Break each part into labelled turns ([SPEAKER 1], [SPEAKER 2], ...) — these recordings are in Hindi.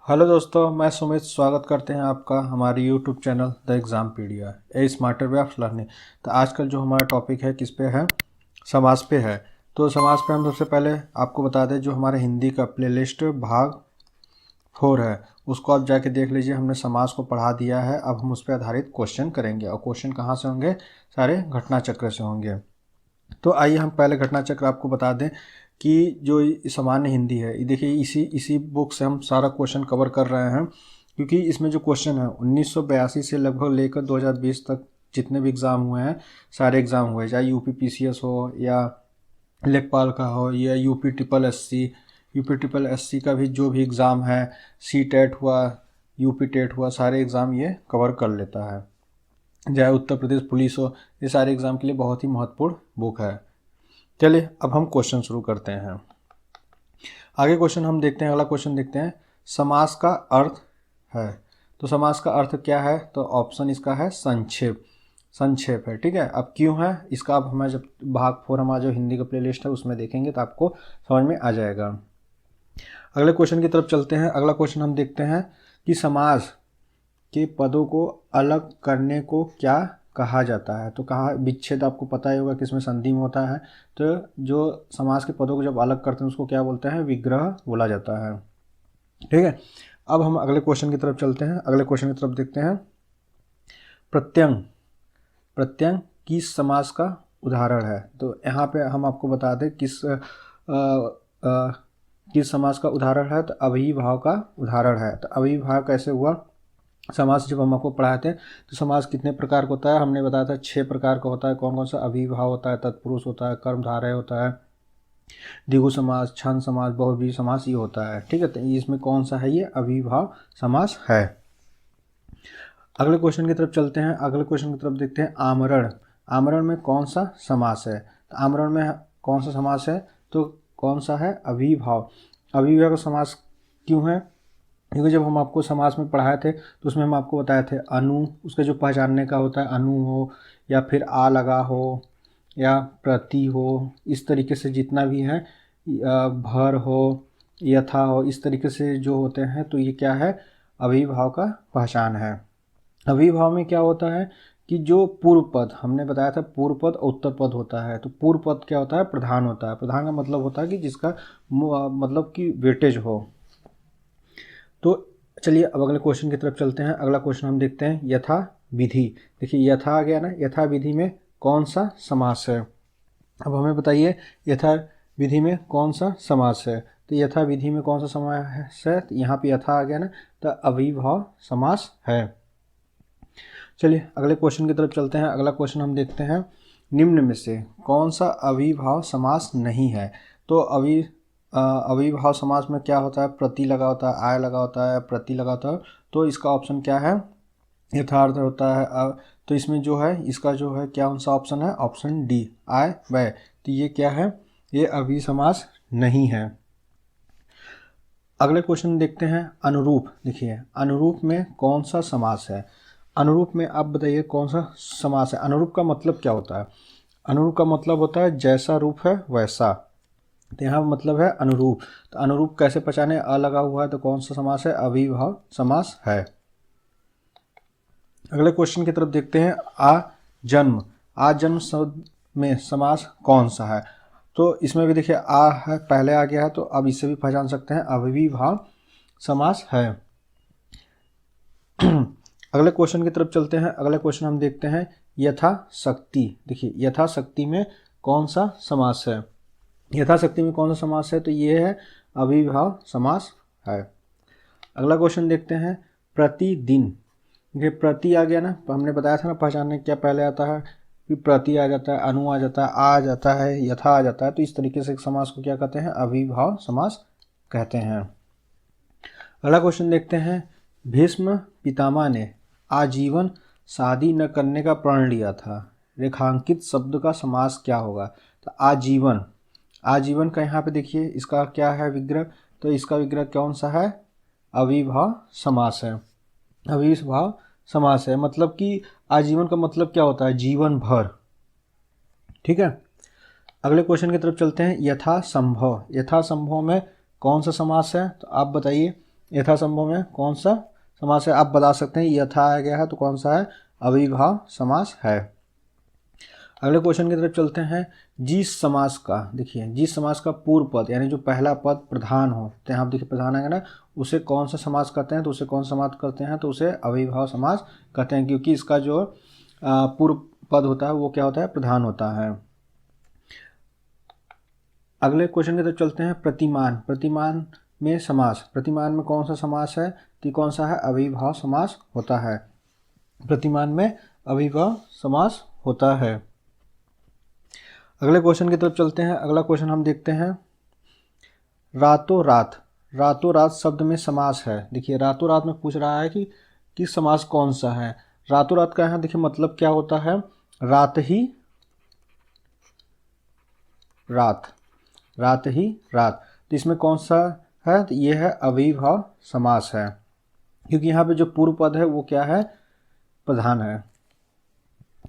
[SPEAKER 1] हेलो दोस्तों, मैं सुमित स्वागत करते हैं आपका हमारे YouTube channel the Exampedia a smarter way of learning. तो आजकल जो हमारा टॉपिक है किस पे है, समास पे है। तो समास पे हम सबसे पहले आपको बता दें, जो हमारे हिंदी का प्लेलिस्ट भाग 4 है उसको आप जाके देख लीजिए। हमने समास को पढ़ा दिया है, अब हम उस पर आधारित क्वेश्चन करेंगे। और क्वेश्चन कहाँ से होंगे? सारे घटना चक्र से होंगे। तो आइए हम पहले घटना चक्र आपको बता दें कि जो सामान्य हिंदी है, ये देखिए इसी इसी बुक से हम सारा क्वेश्चन कवर कर रहे हैं, क्योंकि इसमें जो क्वेश्चन है 1982 से लगभग लेकर 2020 तक जितने भी एग्ज़ाम हुए हैं, सारे एग्ज़ाम हुए, चाहे यूपी पीसीएस हो या लेखपाल का हो या यूपी ट्रिपल एससी का भी जो भी एग्ज़ाम है, सी टेट हुआ, यूपी टेट हुआ, सारे एग्ज़ाम ये कवर कर लेता है। चाहे उत्तर प्रदेश पुलिस हो, ये सारे एग्ज़ाम के लिए बहुत ही महत्वपूर्ण बुक है। चलिए अब हम क्वेश्चन शुरू करते हैं। आगे क्वेश्चन हम देखते हैं, अगला क्वेश्चन देखते हैं। समास का अर्थ है। तो समास का अर्थ क्या है? तो ऑप्शन इसका है संक्षेप। संक्षेप है, ठीक है। अब क्यों है इसका, अब हमें जब भाग 4 हमारा जो हिंदी का प्लेलिस्ट है उसमें देखेंगे तो आपको समझ में आ जाएगा। अगले क्वेश्चन की तरफ चलते हैं। अगला क्वेश्चन हम देखते हैं कि समास के पदों को अलग करने को क्या कहा जाता है। तो कहा विच्छेद, आपको पता ही होगा कि इसमें संधि में होता है। तो जो समास के पदों को जब अलग करते हैं उसको क्या बोलते हैं? विग्रह बोला जाता है, ठीक है। अब हम अगले क्वेश्चन की तरफ चलते हैं। अगले क्वेश्चन की तरफ देखते हैं। प्रत्यंग। प्रत्यंग किस समास का उदाहरण है? तो यहाँ पे हम आपको बता दें किस समास का उदाहरण है। तो अभिभाव का उदाहरण है। तो अभिभाव कैसे हुआ? समास जब हम आपको पढ़ाए थे तो समास कितने प्रकार का होता है हमने बताया था, 6 प्रकार का होता है। कौन कौन सा? अभिभाव होता है, तत्पुरुष होता है, कर्मधारय होता है, द्विगु समास, छंद समास, बहुव्रीहि समास, ये होता है, ठीक है। तो इसमें कौन सा है? ये अभिभाव समास है। अगले क्वेश्चन की तरफ चलते हैं। अगले क्वेश्चन की तरफ देखते हैं। आमरण। आमरण में कौन सा समास है? तो आमरण में कौन सा समास है? तो कौन सा है? अभिभाव। अभिभाव का समास क्यों है? क्योंकि जब हम आपको समास में पढ़ाए थे तो उसमें हम आपको बताए थे अनु, उसके जो पहचानने का होता है, अनु हो या फिर आ लगा हो या प्रति हो, इस तरीके से जितना भी है, भर हो, यथा हो, इस तरीके से जो होते हैं, तो ये क्या है? अभिभाव का पहचान है। अभिभाव में क्या होता है कि जो पूर्व पद हमने बताया था, पूर्व पद और उत्तर पद होता है। तो पूर्व पद क्या होता है? प्रधान होता है। प्रधान का मतलब होता है कि जिसका मतलब कि वेटेज हो। तो चलिए अब अगले क्वेश्चन की तरफ चलते हैं। अगला क्वेश्चन हम देखते हैं। यथा विधि। देखिए यथा आ गया ना, यथा विधि में कौन सा समास है? अब हमें बताइए यथा विधि में कौन सा समास है। तो यथा विधि में कौन सा समास है? तो यहाँ पे यथा आ गया ना, तो अविभाव समास है। चलिए अगले क्वेश्चन की तरफ चलते हैं। अगला क्वेश्चन हम देखते हैं। निम्न में से कौन सा अविभाव समास नहीं है? तो अविभाव समास में क्या होता है? प्रति लगा होता है, आय लगा होता है, प्रति लगा होता है। तो इसका ऑप्शन क्या है? यथार्थ होता है। तो इसमें जो है इसका जो है क्या कौन सा ऑप्शन है? ऑप्शन डी, आय व्यय। तो ये क्या है? ये अभी समास नहीं है। अगले क्वेश्चन देखते हैं। अनुरूप। देखिए अनुरूप में कौन सा समास है? अनुरूप में आप बताइए कौन सा समास है? अनुरूप का मतलब क्या होता है? अनुरूप का मतलब होता है जैसा रूप है वैसा। तो यहाँ मतलब है अनुरूप। तो अनुरूप कैसे पहचाने? अ लगा हुआ है तो कौन सा समास है? अविभाव समास है। अगले क्वेश्चन की तरफ देखते हैं। आ जन्म। आ जन्म शब्द में समास कौन सा है? तो इसमें भी देखिए आ है, पहले आ गया है, तो अब इससे भी पहचान सकते हैं अविभाव समास है। अगले क्वेश्चन की तरफ चलते हैं। अगले क्वेश्चन हम देखते हैं। यथा शक्ति। देखिए यथा शक्ति में कौन सा समास है? यथा शक्ति में कौन सा समास है? तो ये है अविभाव समास है। अगला क्वेश्चन देखते हैं। प्रतिदिन। देखिए प्रति आ गया ना, हमने बताया था ना पहचानने क्या पहले आता है कि प्रति आ जाता है, अनु आ जाता है, आ जाता है, यथा आ जाता है। तो इस तरीके से समास को क्या कहते हैं? अविभाव समास कहते हैं। अगला क्वेश्चन देखते हैं। भीष्म पितामह ने आजीवन शादी न करने का प्रण लिया था। रेखांकित शब्द का समास क्या होगा? तो आजीवन। आजीवन का यहाँ पे देखिए इसका क्या है? विग्रह। तो इसका विग्रह कौन सा है? अविभाव समास है। अविभाव समास है, मतलब कि आजीवन का मतलब क्या होता है? जीवन भर, ठीक है। अगले क्वेश्चन की तरफ चलते हैं। यथा संभव। यथा संभव में कौन सा समास है? तो आप बताइए यथासंभव में कौन सा समास है? आप बता सकते हैं, यथा आ गया है तो कौन सा है? अविभाव समास है। अगले क्वेश्चन की तरफ चलते हैं। जिस समास का, देखिए जिस समास का पूर्व पद यानी जो पहला पद प्रधान हो, तो यहाँ देखिए प्रधान आएगा ना, उसे कौन सा समास कहते हैं? तो उसे कौन सा समास करते हैं? तो उसे अविभाव समास कहते हैं, क्योंकि इसका जो पूर्व पद होता है वो क्या होता है? प्रधान होता है। अगले क्वेश्चन की तरफ चलते हैं। प्रतिमान, प्रतिमान में समास, प्रतिमान में कौन सा समास है? तो कौन सा है? अविभाव समास होता है। प्रतिमान में अविभाव समास होता है। अगले क्वेश्चन की तरफ चलते हैं। अगला क्वेश्चन हम देखते हैं। रातों रात, रातों रात शब्द में समास है। देखिए रातों रात में पूछ रहा है कि समास कौन सा है? रातों रात का है, देखिए मतलब क्या होता है? रात ही रात, रात ही रात। तो इसमें कौन सा है? तो ये है अविभाव समास है, क्योंकि यहाँ पे जो पूर्व पद है वो क्या है? प्रधान है।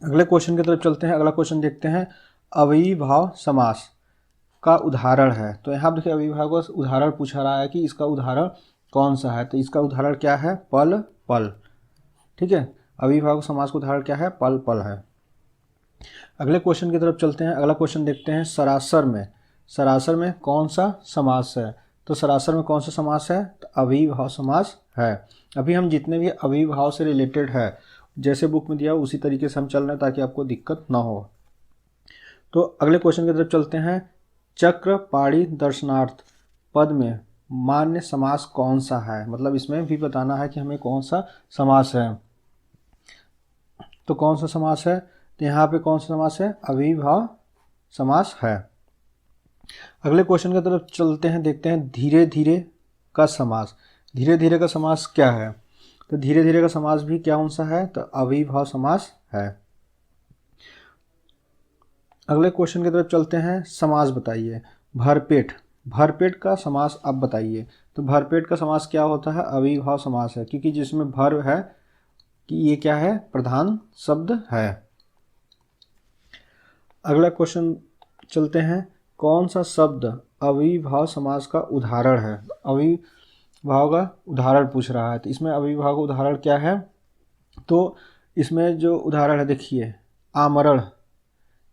[SPEAKER 1] अगले क्वेश्चन की तरफ चलते हैं। अगला क्वेश्चन देखते हैं। अविभाव समास का उदाहरण है। तो यहाँ देखिए अविभाव का उदाहरण पूछा रहा है कि इसका उदाहरण कौन सा है? तो इसका उदाहरण क्या है? पल पल। ठीक है, अविभाव समास का उदाहरण क्या है? पल पल है। अगले क्वेश्चन की तरफ चलते हैं। अगला क्वेश्चन देखते हैं। सरासर में, सरासर में कौन सा समास है? तो सरासर में कौन सा समास है? तो अविभाव समास है। अभी हम जितने भी अविभाव से रिलेटेड है, जैसे बुक में दिया उसी तरीके से हम चल रहे हैं ताकि आपको दिक्कत ना हो। तो अगले क्वेश्चन की तरफ चलते हैं। चक्र पाणी दर्शनार्थ पद में मान्य समास कौन सा है? मतलब इसमें भी बताना है कि हमें कौन सा समास है। तो कौन सा समास है? तो यहाँ पे कौन सा समास है? अविभाव समास है। अगले क्वेश्चन की तरफ चलते हैं, देखते हैं। धीरे धीरे का समास, धीरे धीरे का समास क्या है? तो धीरे धीरे का समास भी क्या कौन सा है? तो अविभाव समास है। अगले क्वेश्चन की तरफ चलते हैं। समास बताइए। भरपेट, भरपेट का समास आप बताइए। तो भरपेट का समास क्या होता है? अविभाव समास है, क्योंकि जिसमें भर है कि ये क्या है? प्रधान शब्द है। अगला क्वेश्चन चलते हैं। कौन सा शब्द अविभाव समास का उदाहरण है? अविभाव का उदाहरण पूछ रहा है, तो इसमें अविभाव का उदाहरण क्या है? तो इसमें जो उदाहरण है देखिए, आमरण,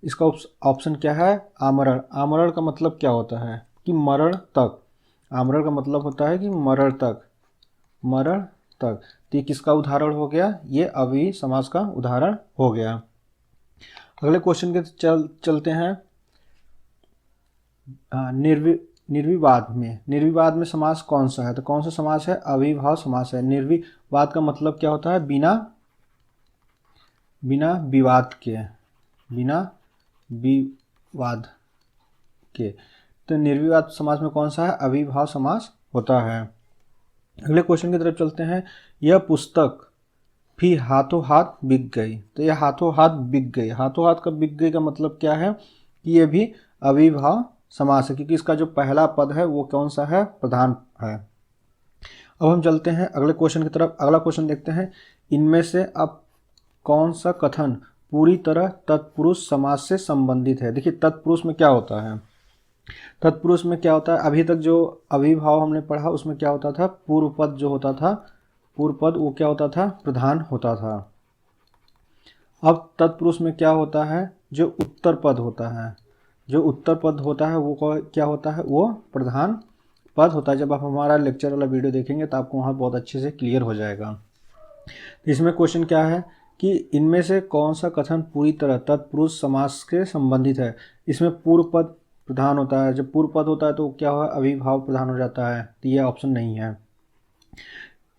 [SPEAKER 1] इसका ऑप्शन क्या है? आमरण। आमरण का मतलब क्या होता है? कि मरण तक। आमरण का मतलब होता है कि मरण तक, मरण तक। तो ये किसका उदाहरण हो गया? ये अवि समास का उदाहरण हो गया। अगले क्वेश्चन के चलते हैं। निर्विवाद में, निर्विवाद में समास कौन सा है? तो कौन सा समास है? अविभाव समास है। निर्विवाद का मतलब क्या होता है? बिना, बिना विवाद के, बिना विवाद के। तो निर्विवाद समास में कौन सा है? अविभाव समास होता है। अगले क्वेश्चन की तरफ चलते हैं। यह पुस्तक भी हाथों हाथ बिक गई। तो यह हाथों हाथ बिक गई, हाथों हाथ का बिक गई का मतलब क्या है? कि ये भी अविभाव समास है, क्योंकि इसका जो पहला पद है वो कौन सा है? प्रधान है। अब हम चलते हैं अगले क्वेश्चन की तरफ। अगला क्वेश्चन देखते हैं। इनमें से अब कौन सा कथन पूरी तरह तत्पुरुष समास से संबंधित है? देखिए तत्पुरुष में क्या होता है? तत्पुरुष में क्या होता है? अभी तक जो अविभाव हमने पढ़ा उसमें क्या होता था? पूर्व पद जो होता था, पूर्व पद वो क्या होता था? प्रधान होता था। अब तत्पुरुष में क्या होता है? जो उत्तर पद होता है, जो उत्तर पद होता है वो क्या होता है? वो प्रधान पद होता है। जब आप हमारा लेक्चर वाला वीडियो देखेंगे तो आपको वहाँ बहुत अच्छे से क्लियर हो जाएगा। इसमें क्वेश्चन क्या है कि इनमें से कौन सा कथन पूरी तरह तत्पुरुष समास के संबंधित है? इसमें पूर्व पद प्रधान होता है। जब पूर्व पद होता है तो क्या हुआ? अविभाव प्रधान हो जाता है, तो ये ऑप्शन नहीं है।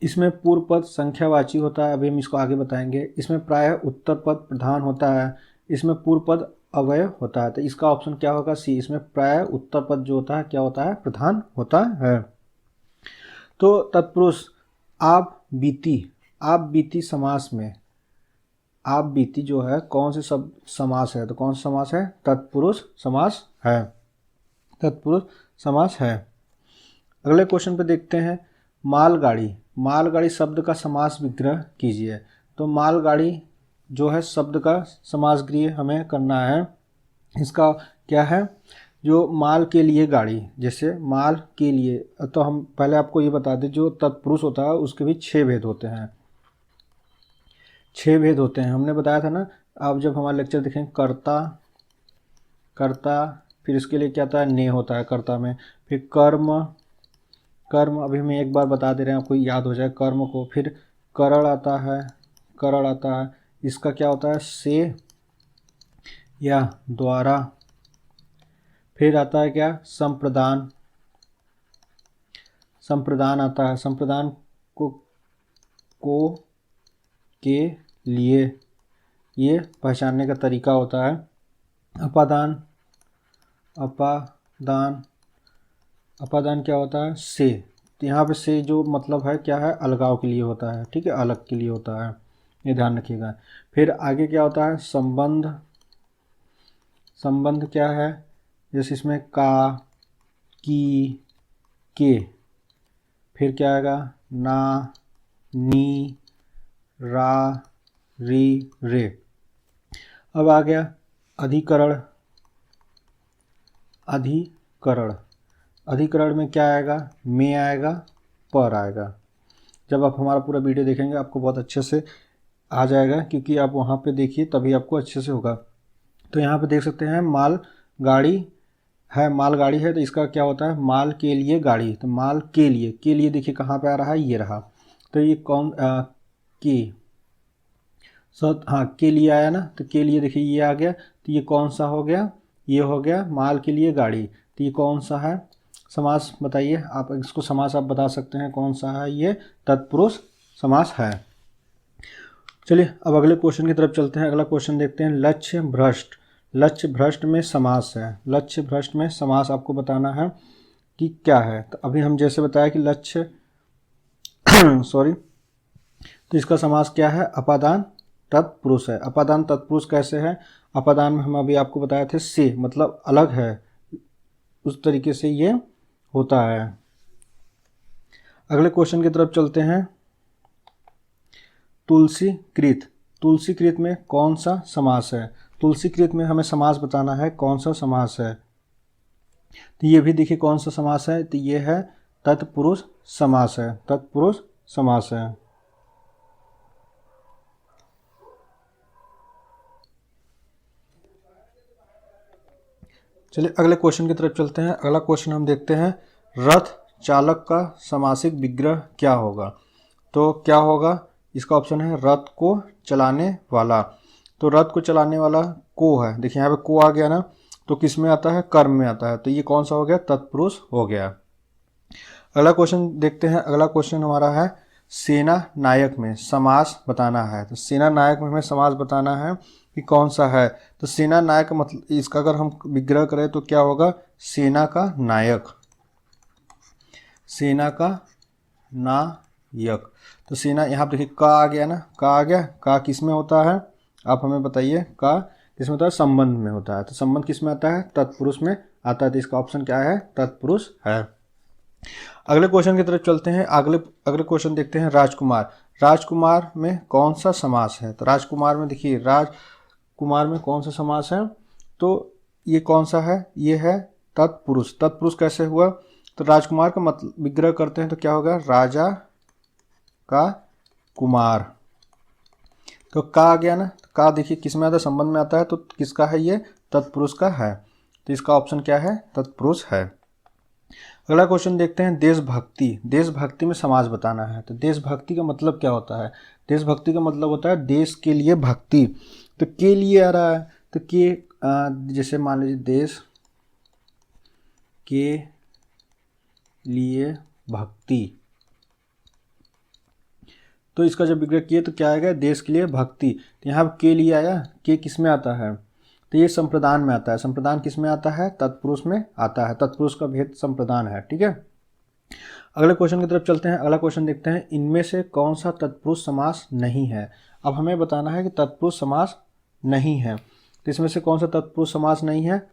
[SPEAKER 1] इसमें पूर्व पद संख्यावाची होता है, अभी हम इसको आगे बताएंगे। इसमें प्रायः उत्तर पद प्रधान होता है। इसमें पूर्व पद अव्यय होता है, तो इसका ऑप्शन क्या होगा? सी। इसमें प्रायः उत्तर पद जो होता है क्या होता है? प्रधान होता है। तो तत्पुरुष आप बीती, आप बीती समास में आप बीती जो है कौन से सब समास है? तो कौन सा समास है? तत्पुरुष समास है, तत्पुरुष समास है। अगले क्वेश्चन पे देखते हैं। मालगाड़ी, मालगाड़ी शब्द का समास विग्रह कीजिए। तो मालगाड़ी जो है शब्द का समास गृह हमें करना है। इसका क्या है? जो माल के लिए गाड़ी, जैसे माल के लिए, तो हम पहले आपको ये बता दें जो तत्पुरुष होता है उसके भी 6 भेद होते हैं। 6 भेद होते हैं, हमने बताया था ना। आप जब हमारा लेक्चर देखें, कर्ता, कर्ता, फिर इसके लिए क्या होता है, ने होता है कर्ता में, फिर कर्म, कर्म अभी हम एक बार बता दे रहे हैं आपको याद हो जाए कर्म को। फिर करण आता है, करण आता है, इसका क्या होता है, से या द्वारा। फिर आता है क्या, संप्रदान, संप्रदान आता है, संप्रदान को के लिए, ये पहचानने का तरीका होता है। अपादान, अपादान, अपादान क्या होता है, से। तो यहाँ पे से जो मतलब है क्या है, अलगाव के लिए होता है, ठीक है, अलग के लिए होता है, ये ध्यान रखिएगा। फिर आगे क्या होता है, संबंध, संबंध क्या है, जैसे इसमें का, की, के। फिर क्या आएगा, ना, नी, रा, री, रे। अब आ गया अधिकरण, अधिकरण, अधिकरण में क्या आएगा, में आएगा, पर आएगा। जब आप हमारा पूरा वीडियो देखेंगे आपको बहुत अच्छे से आ जाएगा, क्योंकि आप वहाँ पे देखिए तभी आपको अच्छे से होगा। तो यहाँ पे देख सकते हैं माल गाड़ी है, माल गाड़ी है, तो इसका क्या होता है, माल के लिए गाड़ी। तो माल के लिए देखिए कहाँ पे आ रहा है, ये रहा। तो ये कौन, के, हाँ के लिए आया ना, तो के लिए देखिए ये आ गया। तो ये कौन सा हो गया, ये हो गया माल के लिए गाड़ी। तो ये कौन सा है, समास बताइए आप, इसको समास आप बता सकते हैं कौन सा है, ये तत्पुरुष समास है। चलिए अब अगले क्वेश्चन की तरफ चलते हैं। अगला क्वेश्चन देखते हैं, लक्ष्य भ्रष्ट, लक्ष्य भ्रष्ट में समास है, लक्ष्य भ्रष्ट में समास आपको बताना है कि क्या है। तो अभी हम जैसे बताया कि लक्ष्य सॉरी, तो इसका समास क्या है, अपादान तत्पुरुष है। अपादान तत्पुरुष कैसे है, अपादान में हम अभी आपको बताए थे से, मतलब अलग है, उस तरीके से ये होता है। अगले क्वेश्चन की तरफ चलते हैं, तुलसीकृत, तुलसीकृत में कौन सा समास है, तुलसीकृत में हमें समास बताना है कौन सा समास है। तो ये भी देखिए कौन सा समास है, तो ये है तत्पुरुष समास है, तत्पुरुष समास है। चलिए अगले क्वेश्चन की तरफ चलते हैं। अगला क्वेश्चन हम देखते हैं, रथ चालक का समासिक विग्रह क्या होगा। तो क्या होगा, इसका ऑप्शन है रथ को चलाने वाला। तो रथ को चलाने वाला को है, देखिए यहाँ पे को आ गया ना, तो किस में आता है, कर्म में आता है। तो ये कौन सा हो गया, तत्पुरुष हो गया। अगला क्वेश्चन देखते हैं। अगला क्वेश्चन हमारा है, सेना नायक में समास बताना है। तो सेना नायक में हमें समास बताना है कि कौन सा है। तो सेना नायक मतलब इसका अगर हम विग्रह करें तो क्या होगा, सेना का नायक, सेना का नायक। तो सेना, यहाँ पे देखिए का आ गया ना, का आ गया, का किस में होता है, आप हमें बताइए, का किस में होता है, संबंध में होता है। तो संबंध किस में आता है, तत्पुरुष में आता है। तो इसका ऑप्शन क्या है, तत्पुरुष है। अगले क्वेश्चन की तरफ चलते हैं। अगले क्वेश्चन देखते हैं, राजकुमार, राजकुमार में कौन सा समास है। तो राजकुमार में देखिए, राजकुमार में कौन सा समास है, तो ये कौन सा है, ये है तत्पुरुष। तत्पुरुष कैसे हुआ, तो राजकुमार का मतलब विग्रह करते हैं तो क्या होगा, राजा का कुमार। तो का आ गया ना, का देखिए किस में आता है, संबंध में आता है। तो किसका है, ये तत्पुरुष का है। तो इसका ऑप्शन क्या है, तत्पुरुष है। अगला क्वेश्चन देखते हैं, देशभक्ति, देशभक्ति में समास बताना है। तो देशभक्ति का मतलब क्या होता है, देशभक्ति का मतलब होता है देश के लिए भक्ति। तो के लिए आ रहा है, तो के जैसे मान लीजिए देश के लिए भक्ति, तो इसका जब विग्रह किए तो क्या आएगा, देश के लिए भक्ति। तो यहाँ के लिए आया, के किस में आता है, तो ये संप्रदान में आता है। संप्रदान किस में आता है, तत्पुरुष में आता है। तत्पुरुष का भेद संप्रदान है, ठीक है। अगले क्वेश्चन की तरफ चलते हैं। अगला क्वेश्चन देखते हैं, इनमें से कौन सा तत्पुरुष समास नहीं है। अब हमें बताना है कि तत्पुरुष समास नहीं है। तो इसमें से कौन सा तत्पुरुष समास नहीं है,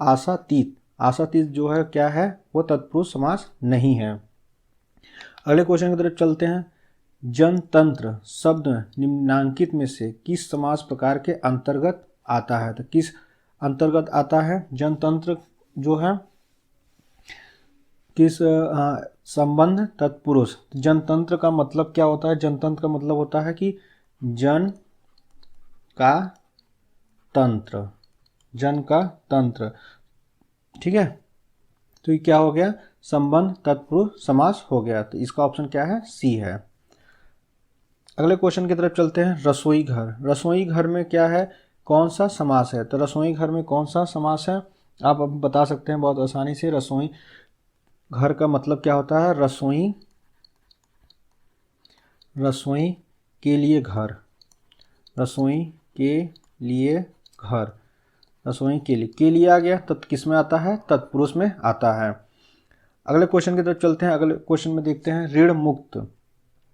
[SPEAKER 1] आशातीत, आशातीत जो है क्या है, वो तत्पुरुष समास नहीं है। अगले क्वेश्चन की तरफ चलते हैं, जनतंत्र शब्द निम्नांकित में से किस समास प्रकार के अंतर्गत आता है। तो किस अंतर्गत आता है, जनतंत्र जो है किस संबंध तत्पुरुष। जनतंत्र का मतलब क्या होता है? जनतंत्र का मतलब होता है कि जन का तंत्र, जन का तंत्र। ठीक है, तो ये क्या हो गया? संबंध तत्पुरुष समास हो गया। तो इसका ऑप्शन क्या है? सी है। अगले क्वेश्चन की तरफ चलते हैं। रसोई घर, रसोई घर में क्या है? कौन सा समास है? तो रसोई घर में कौन सा समास है? आप अब बता सकते हैं बहुत आसानी से। रसोई घर का मतलब क्या होता है? रसोई, रसोई के लिए घर, रसोई के लिए घर, रसोई के लिए आ गया तो किस में आता है? तत्पुरुष में आता है। अगले क्वेश्चन की तरफ चलते हैं। अगले क्वेश्चन में देखते हैं ऋण मुक्त।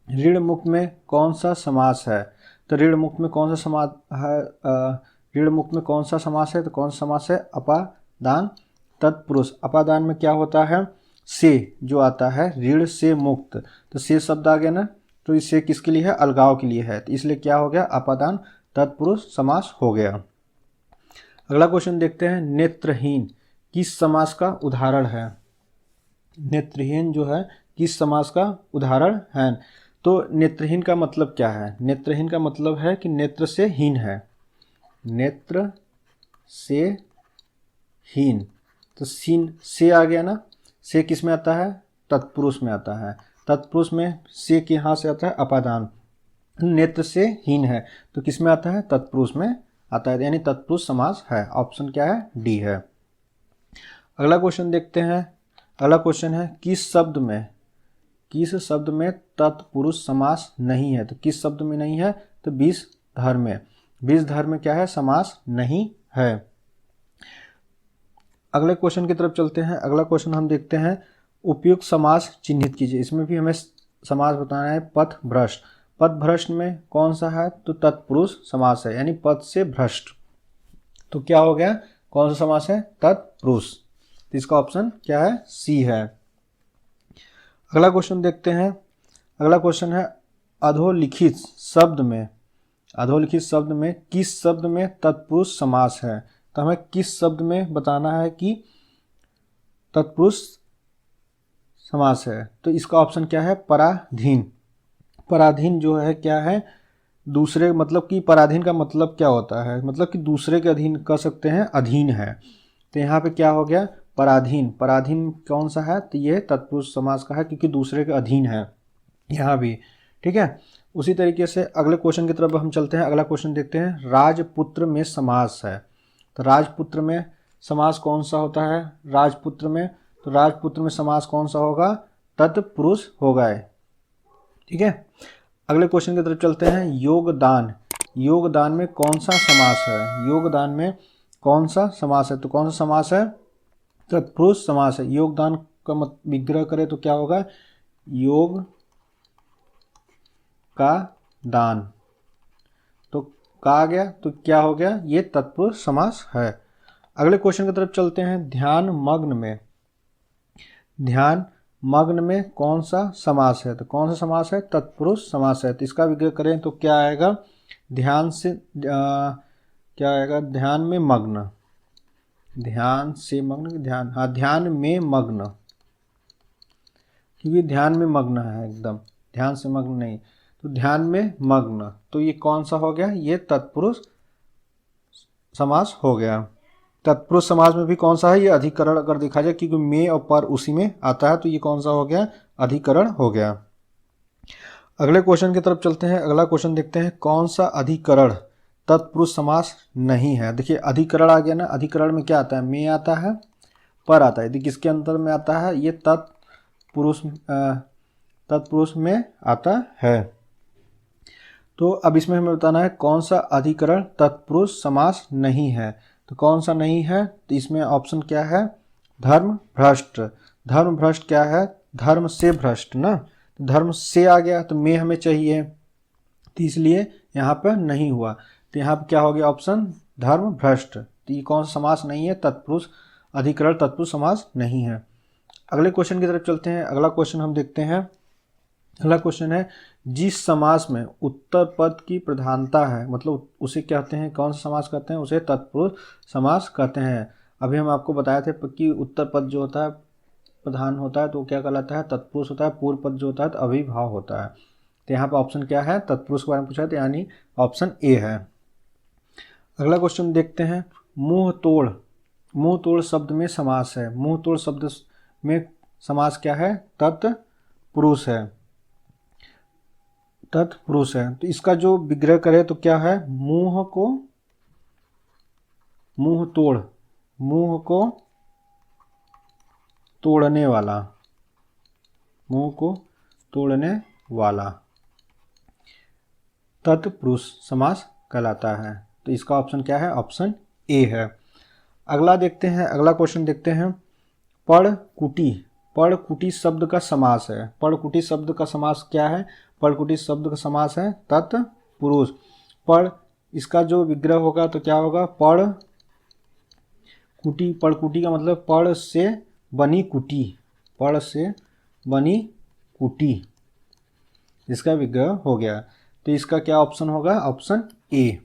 [SPEAKER 1] ऋण मुक्त में कौन सा समास है? तो ऋण मुक्त में कौन सा समास है? ऋण मुक्त में कौन सा समास है? तो कौन सा समास है? अपादान तत्पुरुष। अपादान में क्या होता है? से जो आता है, ऋण से मुक्त, तो से शब्द आ गया ना, तो इससे किसके लिए है? अलगाव के लिए है, तो इसलिए क्या हो गया? अपादान तत्पुरुष समास हो गया। अगला क्वेश्चन देखते हैं। नेत्रहीन किस समास का उदाहरण है? नेत्रहीन जो है किस समास का उदाहरण है? तो नेत्रहीन का मतलब क्या है? नेत्रहीन का मतलब है कि नेत्र से हीन है, नेत्र से हीन। तो सीन से आ गया ना, से किस में आता है? तत्पुरुष में आता है। तत्पुरुष में से के यहाँ से आता है अपादान। नेत्र से हीन है तो किस में आता है? तत्पुरुष में आता है, यानी तत्पुरुष समास है। ऑप्शन क्या है? डी है। अगला क्वेश्चन देखते हैं। अगला क्वेश्चन है किस शब्द में तत्पुरुष समास नहीं है? तो किस शब्द में नहीं है? तो विषधर में। विषधर में क्या है? समास नहीं है। अगले क्वेश्चन की तरफ चलते हैं। अगला क्वेश्चन हम देखते हैं उपयुक्त समास चिन्हित कीजिए। इसमें भी हमें समास बताना है। पथभ्रष्ट, पथभ्रष्ट में कौन सा है? तो तत्पुरुष समास है, यानी पथ से भ्रष्ट। तो क्या हो गया? कौन सा समास है? तत्पुरुष। तो इसका ऑप्शन क्या है? सी है। अगला क्वेश्चन देखते हैं। अगला क्वेश्चन है अधोलिखित शब्द में, अधोलिखित शब्द में किस शब्द में तत्पुरुष समास है? तो हमें किस शब्द में बताना है कि तत्पुरुष समास है? तो इसका ऑप्शन क्या है? पराधीन। पराधीन जो है क्या है? दूसरे, मतलब कि पराधीन का मतलब क्या होता है? मतलब कि दूसरे के अधीन कह सकते हैं, अधीन है। तो यहाँ पे क्या हो गया? पराधीन। पराधीन कौन सा है? तो ये तत्पुरुष समास का है, क्योंकि दूसरे के अधीन है यहाँ भी। ठीक है, उसी तरीके से अगले क्वेश्चन की तरफ हम चलते हैं। अगला क्वेश्चन देखते हैं। राजपुत्र में समास है, तो राजपुत्र में समास कौन सा होता है? राजपुत्र में, तो राजपुत्र में समास कौन सा होगा? तत्पुरुष होगा। ठीक है, अगले क्वेश्चन की तरफ चलते हैं। योगदान, योगदान में कौन सा समास है? योगदान में कौन सा समास है? तो कौन सा समास है? तत्पुरुष समास है। योगदान का मत विग्रह करें तो क्या होगा? योग का दान। तो का आ गया तो क्या हो गया? ये तत्पुरुष समास है। अगले क्वेश्चन की तरफ चलते हैं। ध्यान मग्न में, ध्यान मग्न में कौन सा समास है? तो कौन सा समास है? तत्पुरुष समास है। तो इसका विग्रह करें तो क्या आएगा? ध्यान से क्या आएगा? ध्यान में मग्न, ध्यान से मग्न, ध्यान, हाँ, ध्यान में मग्न, क्योंकि ध्यान में मग्न है, एकदम ध्यान से मग्न नहीं, तो ध्यान में मग्न। तो ये कौन सा हो गया? ये तत्पुरुष समास हो गया। तत्पुरुष समास में भी कौन सा है? ये अधिकरण अगर देखा जाए, क्योंकि में और पर उसी में आता है, तो ये कौन सा हो गया? अधिकरण हो गया। अगले क्वेश्चन की तरफ चलते हैं। अगला क्वेश्चन देखते हैं। कौन सा अधिकरण तत्पुरुष समास नहीं है? देखिए अधिकरण आ गया ना, अधिकरण में क्या आता है? में आता है, पर आता है। देखिए किसके अंतर में आता है? ये तत्पुरुष में आता है। तो अब इसमें हमें बताना है कौन सा अधिकरण तत्पुरुष समास नहीं है। तो कौन सा नहीं है? तो इसमें ऑप्शन क्या है? धर्म भ्रष्ट। धर्म भ्रष्ट क्या है? धर्म से भ्रष्ट ना, तो धर्म से आ गया तो में हमें चाहिए, तो इसलिए यहाँ पर नहीं हुआ। तो यहाँ पर क्या हो गया? ऑप्शन धर्म भ्रष्ट। तो ये कौन सा समास नहीं है? तत्पुरुष अधिकरण तत्पुरुष समास नहीं है। अगले क्वेश्चन की तरफ चलते हैं। अगला क्वेश्चन हम देखते हैं। अगला क्वेश्चन है जिस समास में उत्तर पद की प्रधानता है, मतलब उसे कहते हैं, कौन सा समास कहते हैं? उसे तत्पुरुष समास कहते हैं। अभी हम आपको बताए थे कि उत्तर पद जो होता है प्रधान होता है तो वो क्या कहलाता है, तत्पुरुष होता है। पूर्व पद जो होता है तो अभिभाव होता है। तो यहाँ पर ऑप्शन क्या है, तत्पुरुष के बारे में पूछा है, तो यानी ऑप्शन ए है। अगला क्वेश्चन देखते हैं, मुंह तोड़। मुंह तोड़ शब्द में समास है। मुंह तोड़ शब्द में समास क्या है, तत्पुरुष है। तत्पुरुष है। तो इसका जो विग्रह करे तो क्या है, मुंह को मुंह तोड़, मुंह को तोड़ने वाला, मुंह को तोड़ने वाला तत्पुरुष समास कहलाता है। तो इसका ऑप्शन क्या है, ऑप्शन ए है। अगला देखते हैं, अगला क्वेश्चन देखते हैं, पड़कुटी। पड़कुटी शब्द का समास है। पड़कुटी शब्द का समास क्या है, पड़कुटी शब्द का समास है तत्पुरुष। पड़, इसका जो विग्रह होगा तो क्या होगा, पड़ कुटी। पड़कुटी का मतलब पड़ से बनी कुटी, पड़ से बनी कुटी, इसका विग्रह हो गया। तो इसका क्या ऑप्शन होगा, ऑप्शन ए।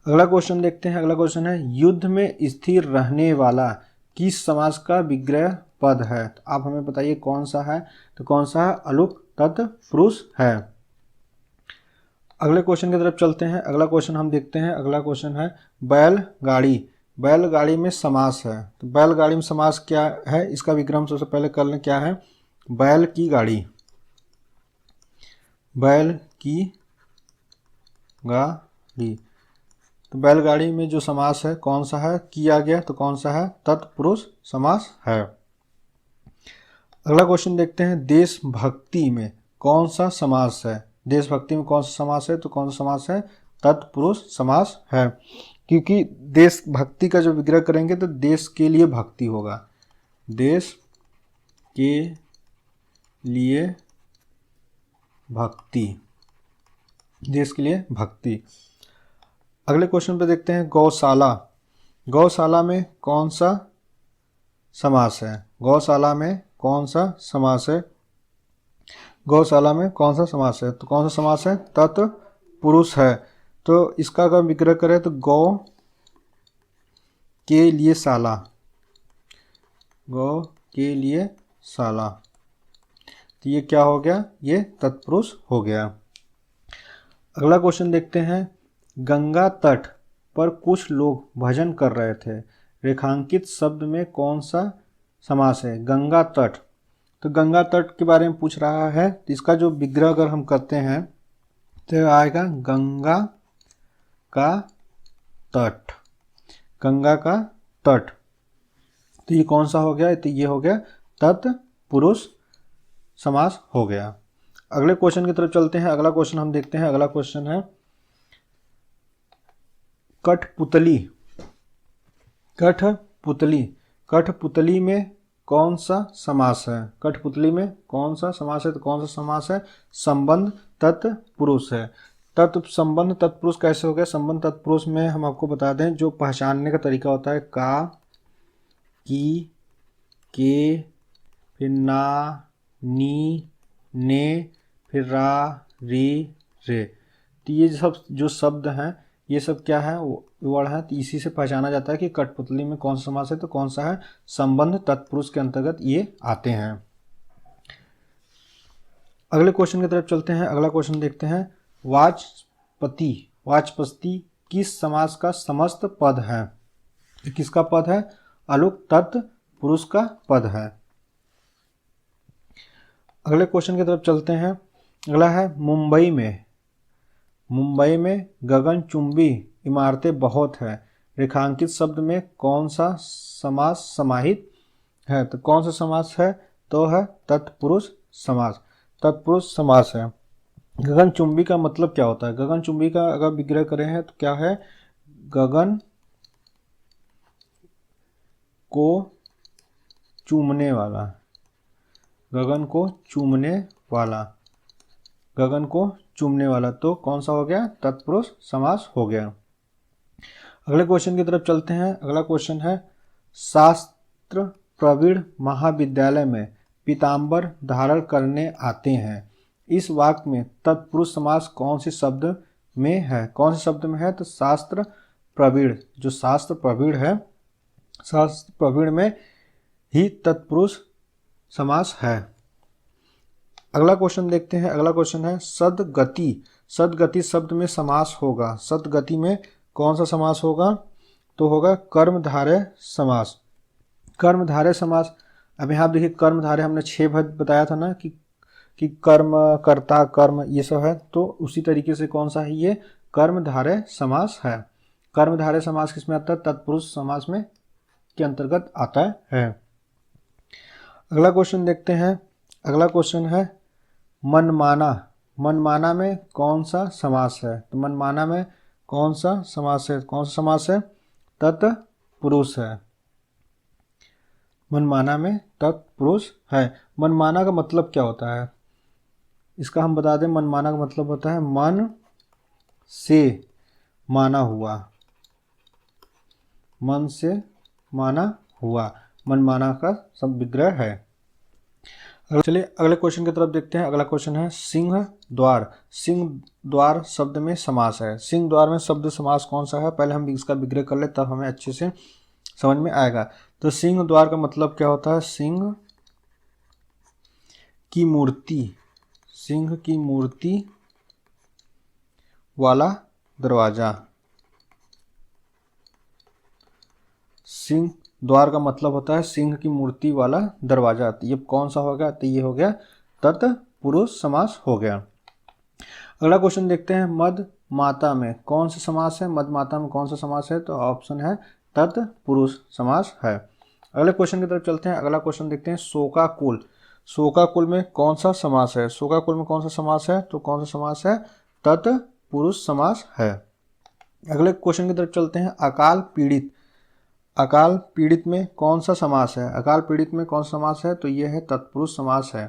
[SPEAKER 1] अगला क्वेश्चन देखते हैं, अगला क्वेश्चन है, युद्ध में स्थिर रहने वाला किस समास का विग्रह पद है। तो आप हमें बताइए कौन सा है, तो कौन सा है, अलुक तत्पुरुष है। अगले क्वेश्चन की तरफ चलते हैं। अगला क्वेश्चन हम देखते हैं, अगला क्वेश्चन है, बैलगाड़ी। बैलगाड़ी में समास है। तो बैलगाड़ी में समास क्या है, इसका विग्रह हम सबसे पहले कर लें, क्या है, बैल की गाड़ी, बैल की गाड़ी। तो बैलगाड़ी में जो समास है कौन सा है, किया गया, तो कौन सा है, तत्पुरुष समास है। अगला क्वेश्चन देखते हैं, देशभक्ति में कौन सा समास है। देशभक्ति में कौन सा समास है, तो कौन सा समास है, तत्पुरुष समास है। क्योंकि देशभक्ति का जो विग्रह करेंगे तो देश के लिए भक्ति होगा, देश के लिए भक्ति, देश के लिए भक्ति। अगले क्वेश्चन पे देखते हैं, गौशाला। गौशाला में कौन सा समास है, गौशाला में कौन सा समास है, गौशाला में कौन सा समास है, तो कौन सा समास है, तत्पुरुष है। तो इसका अगर विग्रह करें तो गौ के लिए शाला, गौ के लिए शाला, तो ये क्या हो गया, ये तत्पुरुष हो गया। अगला क्वेश्चन देखते हैं, गंगा तट पर कुछ लोग भजन कर रहे थे, रेखांकित शब्द में कौन सा समास है, गंगा तट। तो गंगा तट के बारे में पूछ रहा है, तो इसका जो विग्रह अगर हम करते हैं तो आएगा गंगा का तट, गंगा का तट। तो ये कौन सा हो गया, तो ये हो गया तत्पुरुष समास हो गया। अगले क्वेश्चन की तरफ चलते हैं। अगला क्वेश्चन हम देखते हैं, अगला क्वेश्चन है, कठपुतली। कठपुतली, कठपुतली में कौन सा समास है, कठपुतली में कौन सा समास है, तो कौन सा समास है, संबंध तत्पुरुष है। संबंध तत्पुरुष कैसे हो गया, संबंध तत्पुरुष में हम आपको बता दें जो पहचानने का तरीका होता है, का, की, के, फिर ना, नी, ने, फिर रा, री, रे। तो ये सब जो शब्द हैं ये सब क्या है, वर्ड है। तो इसी से पहचाना जाता है कि कठपुतली में कौन सा समास है, तो कौन सा है, संबंध तत्पुरुष के अंतर्गत ये आते हैं। अगले क्वेश्चन की तरफ चलते हैं। अगला क्वेश्चन देखते हैं, वाचस्पति। वाचस्पति किस समास का समस्त पद है, किसका पद है, अलुक तत्पुरुष का पद है। अगले क्वेश्चन की तरफ चलते हैं। अगला है, मुंबई में। मुंबई में गगनचुंबी इमारतें बहुत है, रेखांकित शब्द में कौन सा समास समाहित है, तो कौन सा समास है, तो है तत्पुरुष समास, तत्पुरुष समास है। गगनचुंबी का मतलब क्या होता है, गगनचुंबी का अगर विग्रह करें हैं तो क्या है, गगन को चूमने वाला, गगन को चूमने वाला, गगन को चूमने वाला, तो कौन सा हो गया, तत्पुरुष समास हो गया। अगले क्वेश्चन की तरफ चलते हैं। अगला क्वेश्चन है, शास्त्र प्रवीण महाविद्यालय में पीताम्बर धारण करने आते हैं, इस वाक्य में तत्पुरुष समास कौन से शब्द में है, कौन से शब्द में है, तो शास्त्र प्रवीण, जो शास्त्र प्रवीण है शास्त्र प्रवीण में ही तत्पुरुष समास है। अगला क्वेश्चन देखते हैं। अगला क्वेश्चन है सदगति। सदगति शब्द में समास होगा। सदगति में कौन सा समास होगा? तो होगा कर्मधारय समास। कर्मधारय समास। अब यहाँ देखिए कर्मधारय हमने 6 बताया था ना कि कर्म, कर्ता, कर्म ये सब है। तो उसी तरीके से कौन सा है? ये कर्मधारय समास है। कर्मधारय समास किसमें आता है? तत्पुरुष समास में के अंतर्गत आता है। अगला क्वेश्चन देखते हैं। अगला क्वेश्चन है मनमाना। मनमाना में कौन सा समास है? तो मनमाना में कौन सा समास है? कौन सा समास है? तत्पुरुष है। मनमाना में तत्पुरुष है। मनमाना का मतलब क्या होता है? इसका हम बता दें। मनमाना का मतलब होता है मन से माना हुआ। मन से माना हुआ मनमाना का सब विग्रह है। चलिए अगले क्वेश्चन की तरफ देखते हैं। अगला क्वेश्चन है सिंह द्वार। सिंह द्वार शब्द में समास है। सिंह द्वार में शब्द समास कौन सा है? पहले हम इसका विग्रह कर ले, तब हमें अच्छे से समझ में आएगा। तो सिंह द्वार का मतलब क्या होता है? सिंह की मूर्ति। सिंह की मूर्ति वाला दरवाजा। सिंह द्वार का मतलब होता है सिंह की मूर्ति वाला दरवाजा। तो ये कौन सा हो गया? तो ये हो गया तत्पुरुष समास हो गया। अगला क्वेश्चन देखते हैं मद माता में कौन सा समास है? मद माता में कौन सा समास है? तो ऑप्शन है तत्पुरुष समास है। अगले क्वेश्चन की तरफ चलते हैं। अगला क्वेश्चन देखते हैं शोकाकुल। शोकाकुल में कौन सा समास है? शोकाकुल में कौन सा समास है? तो कौन सा समास है? तत्पुरुष समास है। अगले क्वेश्चन की तरफ चलते हैं अकाल पीड़ित। अकाल पीड़ित में कौन सा समास है? अकाल पीड़ित में कौन सा समास है? तो यह है तत्पुरुष समास है।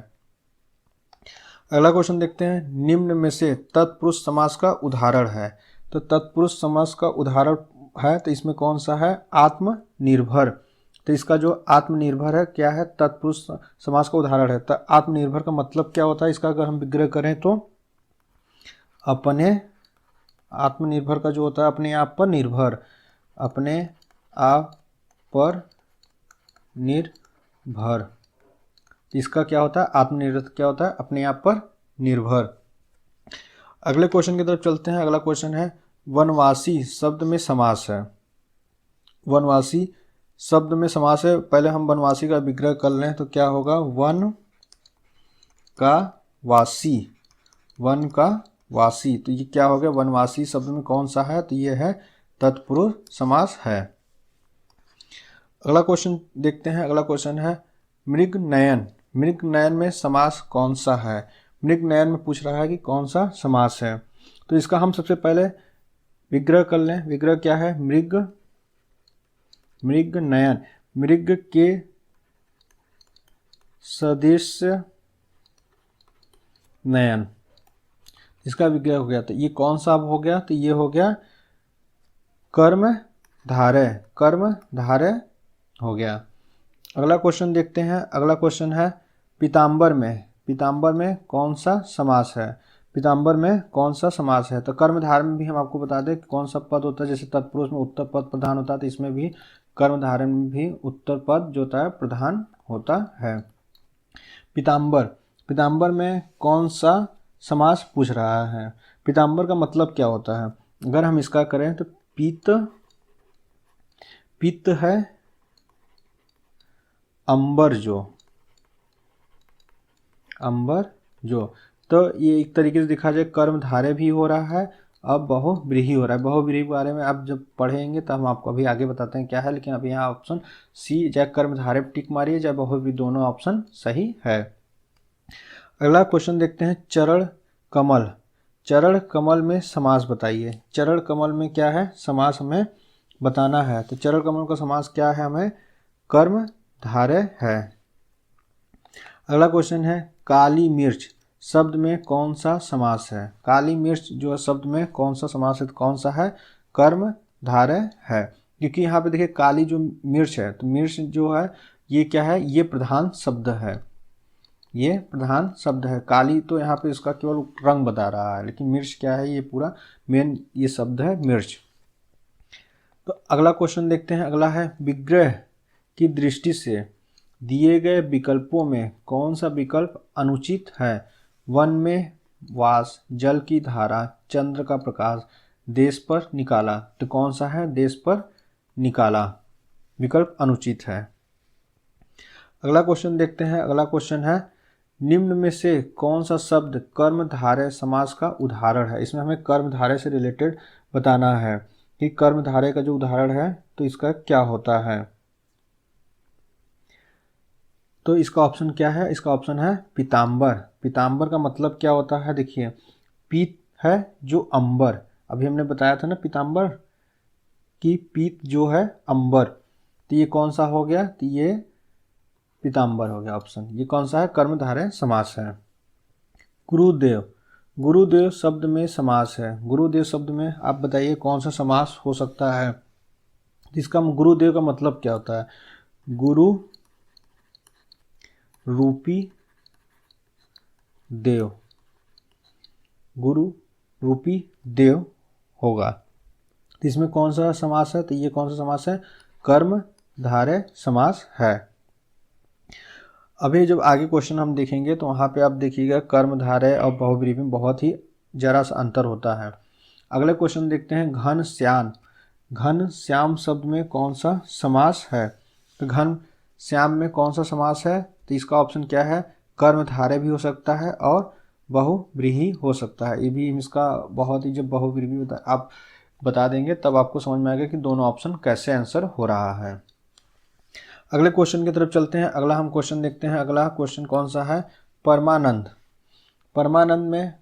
[SPEAKER 1] अगला क्वेश्चन देखते हैं निम्न में से तत्पुरुष समास का उदाहरण है। तो तत्पुरुष समास का उदाहरण है तो इसमें कौन सा है? आत्मनिर्भर। तो इसका जो आत्मनिर्भर है क्या है? तत्पुरुष समास का उदाहरण है। तो आत्मनिर्भर का मतलब क्या होता है? इसका अगर हम विग्रह करें तो अपने, आत्मनिर्भर का जो होता है अपने आप पर निर्भर। अपने आप पर निर्भर। इसका क्या होता है? आत्मनिर्भर क्या होता है? अपने आप पर निर्भर। अगले क्वेश्चन की तरफ चलते हैं। अगला क्वेश्चन है वनवासी शब्द में समास है। वनवासी शब्द में समास है। पहले हम वनवासी का विग्रह कर लें तो क्या होगा? वन का वासी। वन का वासी। तो ये क्या हो गया? वनवासी शब्द में कौन सा है? तो ये है तत्पुरुष समास है। अगला क्वेश्चन देखते हैं। अगला क्वेश्चन है मृगनयन। मृगनयन में समास कौन सा है? मृगनयन में पूछ रहा है कि कौन सा समास है। तो इसका हम सबसे पहले विग्रह कर लें। विग्रह क्या है? मृगनयन। मृग के सदृश नयन। इसका विग्रह हो गया। तो ये कौन सा हो गया? तो ये हो गया कर्मधारय। कर्मधारय हो गया। अगला क्वेश्चन देखते हैं। अगला क्वेश्चन है पीताम्बर में। पीताम्बर में कौन सा समास है? पीताम्बर में कौन सा समास है? तो कर्मधारय में भी हम आपको बता दें कौन सा पद होता है। जैसे तत्पुरुष में उत्तर पद प्रधान होता है तो इसमें भी कर्मधारय में भी उत्तर पद जो होता है प्रधान होता है। पीताम्बर। पीताम्बर में कौन सा समास पूछ रहा है? पीताम्बर का मतलब क्या होता है? अगर हम इसका करें तो पित्त है अंबर जो। अंबर जो। तो ये एक तरीके से देखा जाए कर्मधारय भी हो रहा है, अब बहुव्रीहि हो रहा है। बहुव्रीहि के बारे में आप जब पढ़ेंगे तब हम आपको अभी आगे बताते हैं क्या है। लेकिन अभी यहाँ ऑप्शन सी, चाहे कर्मधारय टिक मारिए चाहे बहुव्रीहि, दोनों ऑप्शन सही है। अगला क्वेश्चन देखते हैं चरण कमल। चरण कमल में समास बताइए। चरण कमल में क्या है? समास हमें बताना है। तो चरण कमल का समास क्या है? हमें कर्मधारय है। अगला क्वेश्चन है काली मिर्च शब्द में कौन सा समास है? काली मिर्च जो शब्द में कौन सा समास है? तो कौन सा है? कर्मधारय है। क्योंकि यहाँ पे देखिए काली जो मिर्च है, तो मिर्च जो है ये क्या है? ये प्रधान शब्द है। ये प्रधान शब्द है। काली तो यहाँ पे इसका केवल रंग बता रहा है, लेकिन मिर्च क्या है? ये पूरा मेन ये शब्द है मिर्च। तो अगला क्वेश्चन देखते हैं। अगला है विग्रह की दृष्टि से दिए गए विकल्पों में कौन सा विकल्प अनुचित है? वन में वास, जल की धारा, चंद्र का प्रकाश, देश पर निकाला। तो कौन सा है? देश पर निकाला विकल्प अनुचित है। अगला क्वेश्चन देखते हैं। अगला क्वेश्चन है निम्न में से कौन सा शब्द कर्मधारय समास का उदाहरण है? इसमें हमें कर्मधारय से रिलेटेड बताना है कि कर्मधारय का जो उदाहरण है तो इसका क्या होता है। तो इसका ऑप्शन क्या है? इसका ऑप्शन है पीताम्बर। पीताम्बर का मतलब क्या होता है? देखिए, पीत है जो अंबर, अभी हमने बताया था ना पीताम्बर कि पीत जो है अंबर, तो ये कौन सा हो गया? तो ये पीताम्बर हो गया ऑप्शन। ये कौन सा है? कर्मधारय समास है। गुरुदेव, गुरुदेव शब्द में समास है। गुरुदेव शब्द में आप बताइए कौन सा समास हो सकता है? इसका गुरुदेव का मतलब क्या होता है? गुरु रूपी देव, गुरु रूपी देव होगा। तो इसमें कौन सा समास है? तो ये कौन सा समास है? कर्मधारय समास है। अभी जब आगे क्वेश्चन हम देखेंगे तो वहाँ पे आप देखिएगा कर्मधारय और बहुब्रीहि में बहुत ही जरा सा अंतर होता है। अगले क्वेश्चन देखते हैं घन श्याम। घन श्याम शब्द में कौन सा समास है? तो घन श्याम में कौन सा समास है? तो इसका ऑप्शन क्या है? कर्मधारय भी हो सकता है और बहुब्रीहि हो सकता है। ये भी इसका बहुत ही, जब बहुब्रीहि आप बता देंगे तब आपको समझ में आएगा कि दोनों ऑप्शन कैसे आंसर हो रहा है। अगले क्वेश्चन की तरफ चलते हैं। अगला हम क्वेश्चन देखते हैं। अगला क्वेश्चन कौन सा है? परमानंद। परमानंद में,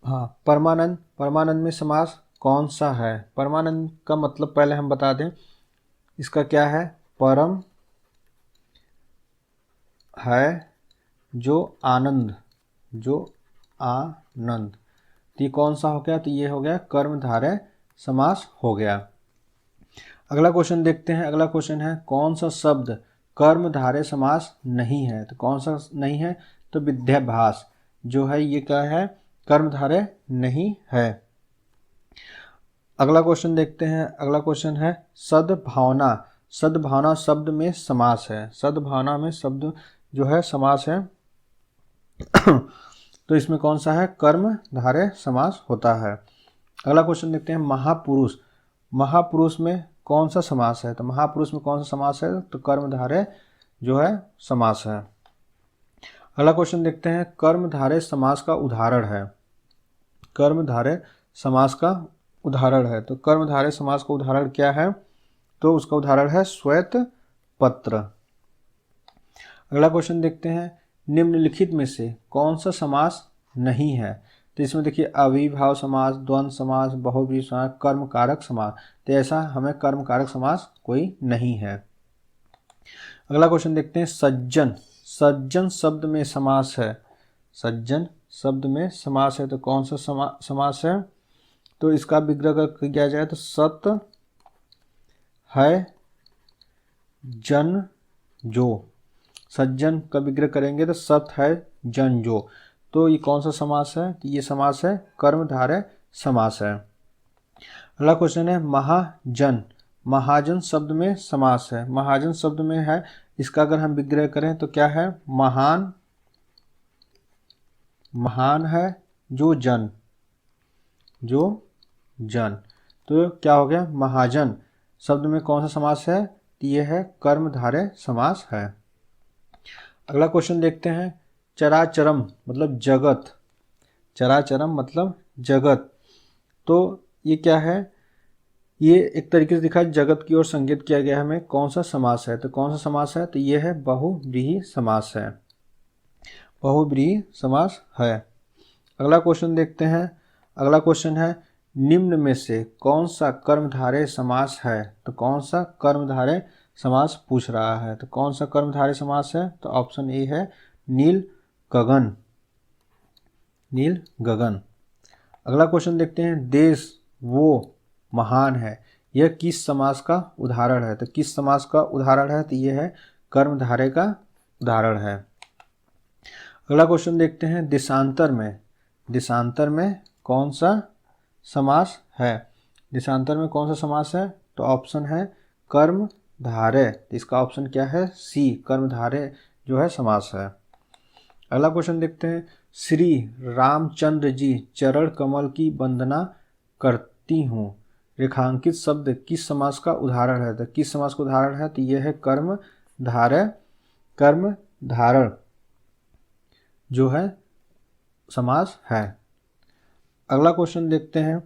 [SPEAKER 1] हाँ, परमानंद, परमानंद में समास कौन सा है? परमानंद का मतलब पहले हम बता दें, इसका क्या है? परम है जो आनंद, जो आनंद। तो ये कौन सा हो गया? तो ये हो गया कर्मधारय समास हो गया। अगला क्वेश्चन देखते हैं। अगला क्वेश्चन है कौन सा शब्द कर्मधारय समास नहीं है? तो कौन सा नहीं है? तो विद्याभ्यास जो है ये क्या है? कर्मधारय नहीं है। अगला क्वेश्चन देखते हैं। अगला क्वेश्चन है सद्भावना। सद्भावना शब्द में समास है। सद्भावना में शब्द जो है समास है तो इसमें कौन सा है? कर्मधारय समास होता है। अगला क्वेश्चन देखते हैं महापुरुष। महापुरुष में कौन सा समास है? तो महापुरुष में कौन सा समास है? तो कर्मधारय जो है समास है। अगला क्वेश्चन देखते हैं कर्मधारय समास का उदाहरण है। कर्मधारय समास का उदाहरण है। तो कर्मधारय समास का उदाहरण क्या है? तो उसका उदाहरण है श्वेत पत्र। अगला क्वेश्चन देखते हैं निम्नलिखित में से कौन सा समास नहीं है? तो इसमें देखिए अविभाव समास, द्वंद्व समास, बहुव्रीहि समास, कर्मकारक समास। तो ऐसा हमें कर्मकारक समास कोई नहीं है। अगला क्वेश्चन देखते हैं सज्जन। सज्जन शब्द में समास है। सज्जन शब्द में समास है तो कौन सा समास है? तो इसका विग्रह किया जाए तो सत है जन जो। सज्जन का विग्रह करेंगे तो सत है जन जो। तो ये कौन सा समास है? तो ये समास है कर्मधारय समास है। अगला क्वेश्चन है महाजन। महाजन शब्द में समास है। महाजन शब्द में है, इसका अगर हम विग्रह करें तो क्या है? महान, महान है जो जन, जो जन। तो क्या हो गया? महाजन शब्द में कौन सा समास है? तो ये है कर्मधारय समास है। अगला क्वेश्चन देखते हैं चराचरम मतलब जगत। चराचरम मतलब जगत। तो ये क्या है? ये एक तरीके से दिखा जगत की ओर संकेत किया गया है हमें। कौन सा समास है? तो कौन सा समास है? तो ये है बहुव्रीहि समास है। बहुव्रीहि समास है। अगला क्वेश्चन देखते हैं। अगला क्वेश्चन है निम्न में से कौन सा कर्मधारय समास है? तो कौन सा कर्मधारय समास पूछ रहा है। तो कौन सा कर्मधारय समास है? तो ऑप्शन ए है नील गगन। नील गगन। अगला क्वेश्चन देखते हैं देश वो महान है। यह किस समास का उदाहरण है? तो किस समास का उदाहरण है? तो यह है कर्मधारय का उदाहरण है। अगला क्वेश्चन देखते हैं देशांतर में। देशांतर में कौन सा समास है? देशांतर में कौन सा समास है? तो ऑप्शन है कर्म धारय, तो इसका ऑप्शन क्या है? सी, कर्मधारय जो है समास है। अगला क्वेश्चन देखते हैं। श्री रामचंद्र जी चरण कमल की वंदना करती हूँ, रेखांकित शब्द किस समास का उदाहरण है? तो किस समास का उदाहरण है? तो यह है कर्म धारय, कर्म धारण जो है समास है। अगला क्वेश्चन देखते हैं।